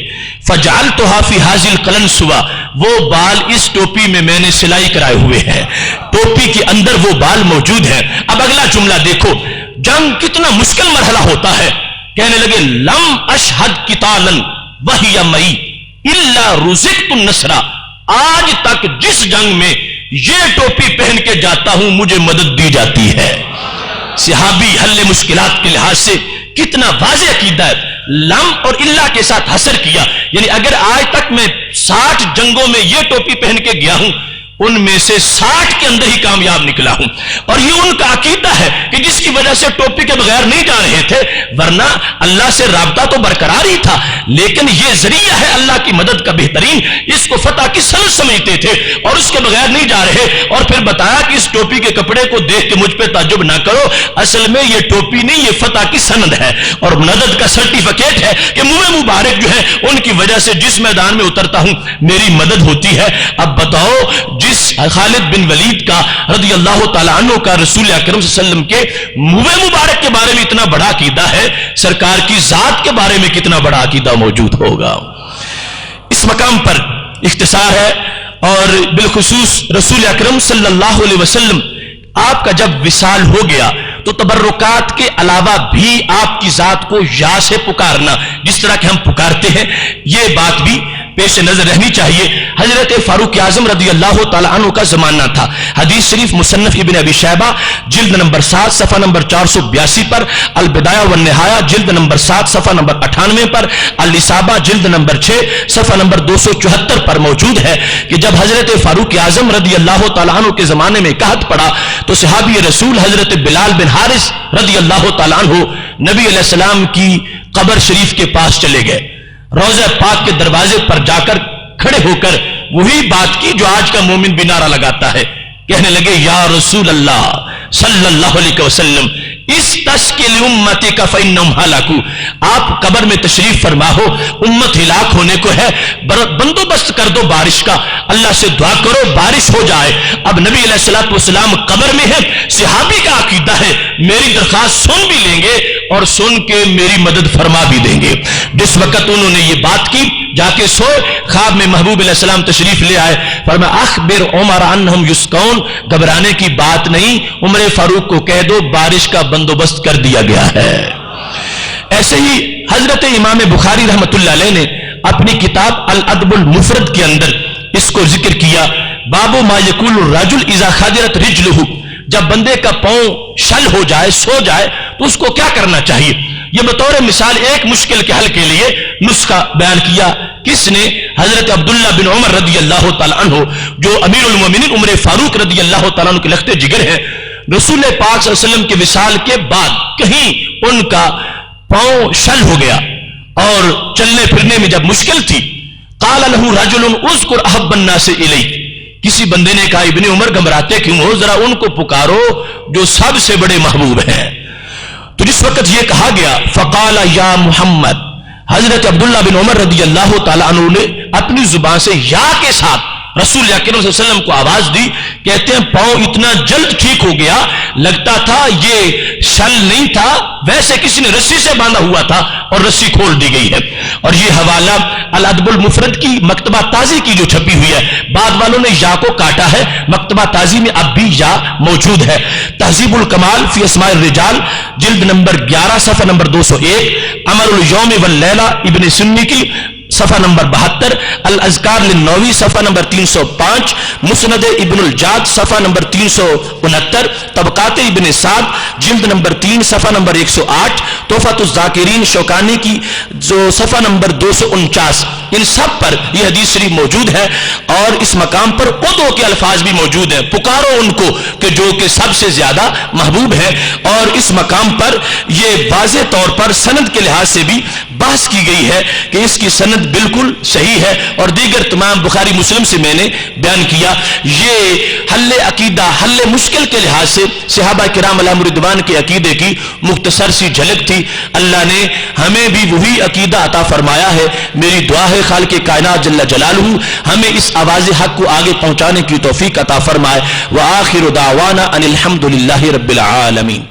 فجعلتها فی ھذہ القلنسوہ، وہ بال اس ٹوپی میں میں نے سلائی کرائے ہوئے ہیں، ٹوپی کے اندر وہ بال موجود ہیں۔ اب اگلا جملہ دیکھو، جنگ کتنا مشکل مرحلہ ہوتا ہے۔ کہنے لگے لم اشہد قتالا وہی معی الا رزقت النصر، آج تک جس جنگ میں یہ ٹوپی پہن کے جاتا ہوں مجھے مدد دی جاتی ہے۔ صحابی حل مشکلات کے لحاظ سے کتنا واضح عقیدہ ہے، لم اور اللہ کے ساتھ حصر کیا، یعنی اگر آج تک میں 60 جنگوں میں یہ ٹوپی پہن کے گیا ہوں، ان میں سے 60 کے اندر ہی کامیاب نکلا ہوں۔ اور یہ ان کا عقیدہ ہے کہ جس کی وجہ سے ٹوپی کے بغیر نہیں جا رہے تھے، ورنہ اللہ سے رابطہ تو برقرار ہی تھا، لیکن یہ ذریعہ ہے اللہ کی مدد کا بہترین، اس کو فتح کی سند سمجھتے تھے اور اس کے بغیر نہیں جا رہے۔ اور پھر بتایا کہ اس ٹوپی کے کپڑے کو دیکھ کے مجھ پہ تعجب نہ کرو، اصل میں یہ ٹوپی نہیں، یہ فتح کی سند ہے اور مدد کا سرٹیفکیٹ ہے کہ منہ مبارک جو ہے ان کی وجہ سے جس میدان میں اترتا ہوں میری مدد ہوتی ہے۔ اب بتاؤ، جس خالد بن ولید کا رضی اللہ تعالیٰ عنہ کا رسول اکرم صلی اللہ علیہ وسلم کے منہ مبارک کے بارے میں اتنا بڑا عقیدہ ہے، سرکار کی ذات کے بارے میں کتنا بڑا عقیدہ موجود ہوگا۔ اس مقام پر اختصار ہے، اور بالخصوص رسول اکرم صلی اللہ علیہ وسلم آپ کا جب وصال ہو گیا تو تبرکات کے علاوہ بھی آپ کی ذات کو یا سے پکارنا جس طرح کہ ہم پکارتے ہیں، یہ بات بھی پیش نظر رہنی چاہیے۔ حضرت فاروق اعظم رضی اللہ تعالیٰ عنہ کا زمانہ تھا۔ حدیث شریف مصنف ابن ابی شیبہ جلد نمبر 7 صفحہ نمبر 482 پر، البدایہ والنہایہ جلد نمبر 7 صفحہ نمبر 98 پر، الاصابہ جلد نمبر 6 صفحہ نمبر 274 پر موجود ہے کہ جب حضرت فاروق اعظم رضی اللہ تعالیٰ عنہ کے زمانے میں قحط پڑا تو صحابی رسول حضرت بلال بن حارث رضی اللہ تعالیٰ عنہ نبی علیہ السلام کی قبر شریف کے پاس چلے گئے، روضہ پاک کے دروازے پر جا کر کھڑے ہو کر وہی بات کی جو آج کا مومن بھی نعرہ لگاتا ہے، کہنے لگے یا رسول اللہ صلی اللہ علیہ وسلم استسقِ امتک فانہم ہلکوا، آپ قبر میں تشریف فرما ہو، امت ہلاک ہونے کو ہے، بندوبست کر دو بارش کا، اللہ سے دعا کرو بارش ہو جائے۔ اب نبی علیہ الصلوۃ والسلام قبر میں ہے، صحابی کا عقیدہ ہے میری درخواست سن بھی لیں گے اور سن کے میری مدد فرما بھی دیں گے۔ جس وقت انہوں نے یہ بات کی، جا کے سوئے، خواب میں محبوب علیہ السلام تشریف لے آئے، فرمایا اخبر عمر انہم یسقون، گھبرانے کی بات نہیں، عمر فاروق کو کہہ دو بارش کا بندوبست کر دیا گیا ہے۔ ایسے ہی حضرت امام بخاری رحمۃ اللہ علیہ نے اپنی کتاب الادب المفرد کے اندر اس کو ذکر کیا، باب ما یقول الرجل اذا خدرت رجلہ، جب بندے کا پاؤں شل ہو جائے، سو جائے تو اس کو کیا کرنا چاہیے۔ یہ بطور مثال ایک مشکل کے حل کے لیے نسخہ بیان کیا، کس نے؟ حضرت عبداللہ بن عمر رضی اللہ تعالیٰ عنہ جو امیر المومنین عمر فاروق رضی اللہ تعالیٰ عنہ کے لخت جگر ہیں۔ رسول پاک صلی اللہ علیہ وسلم کے وصال کے بعد کہیں ان کا پاؤں شل ہو گیا اور چلنے پھرنے میں جب مشکل تھی، قال له رجل اذكر احب الناس الیک، کسی بندے نے کہا ابن عمر گھبراتے کیوں ہو، ذرا ان کو پکارو جو سب سے بڑے محبوب ہیں۔ تو جس وقت یہ کہا گیا فقال یا محمد، حضرت عبداللہ بن عمر رضی اللہ تعالیٰ عنہ نے اپنی زبان سے یا کے ساتھ رسول اکرم صلی اللہ علیہ وسلم کو آواز دی، کہتے ہیں پاؤں اتنا جلد ٹھیک ہو گیا، لگتا تھا یہ شل نہیں تھا، ویسے کسی نے رسی سے باندھا ہوا تھا اور رسی کھول دی گئی ہے۔ اور یہ حوالہ الادب المفرد کی مکتبہ تازی کی جو چھپی ہوئی ہے، بعد والوں نے یا کو کاٹا ہے، مکتبہ تازی میں اب بھی یا موجود ہے۔ تہذیب الکمال فی اسماء الرجال جلد نمبر 11 صفحہ نمبر 201، عمل الیوم واللیلہ ابن سنی کی صفحہ نمبر 72، الاذکار للنووی صفحہ نمبر 305، مسند ابن الجاد صفحہ نمبر 369، طبقات ابن سعد جلد نمبر 3 صفحہ نمبر 108، تحفۃ الذاکرین شوکانی کی جو صفحہ نمبر 249، ان سب پر یہ حدیث شریف موجود ہے، اور اس مقام پر ادعو کے الفاظ بھی موجود ہیں، پکارو ان کو کہ جو کہ سب سے زیادہ محبوب ہے، اور اس مقام پر یہ واضح طور پر سند کے لحاظ سے بھی بحث کی گئی ہے کہ اس کی سند بالکل صحیح ہے، اور دیگر تمام بخاری مسلم سے میں نے بیان کیا۔ یہ حل عقیدہ، حل مشکل کے لحاظ سے صحابہ کرام علیہم رضوان کے عقیدے کی مختصر سی جھلک تھی۔ اللہ نے ہمیں بھی وہی عقیدہ عطا فرمایا ہے۔ میری دعا ہے خالق کائنات جل جلالہ ہمیں اس آواز حق کو آگے پہنچانے کی توفیق عطا فرمائے۔ وآخر دعوانا ان الحمد للہ رب العالمین۔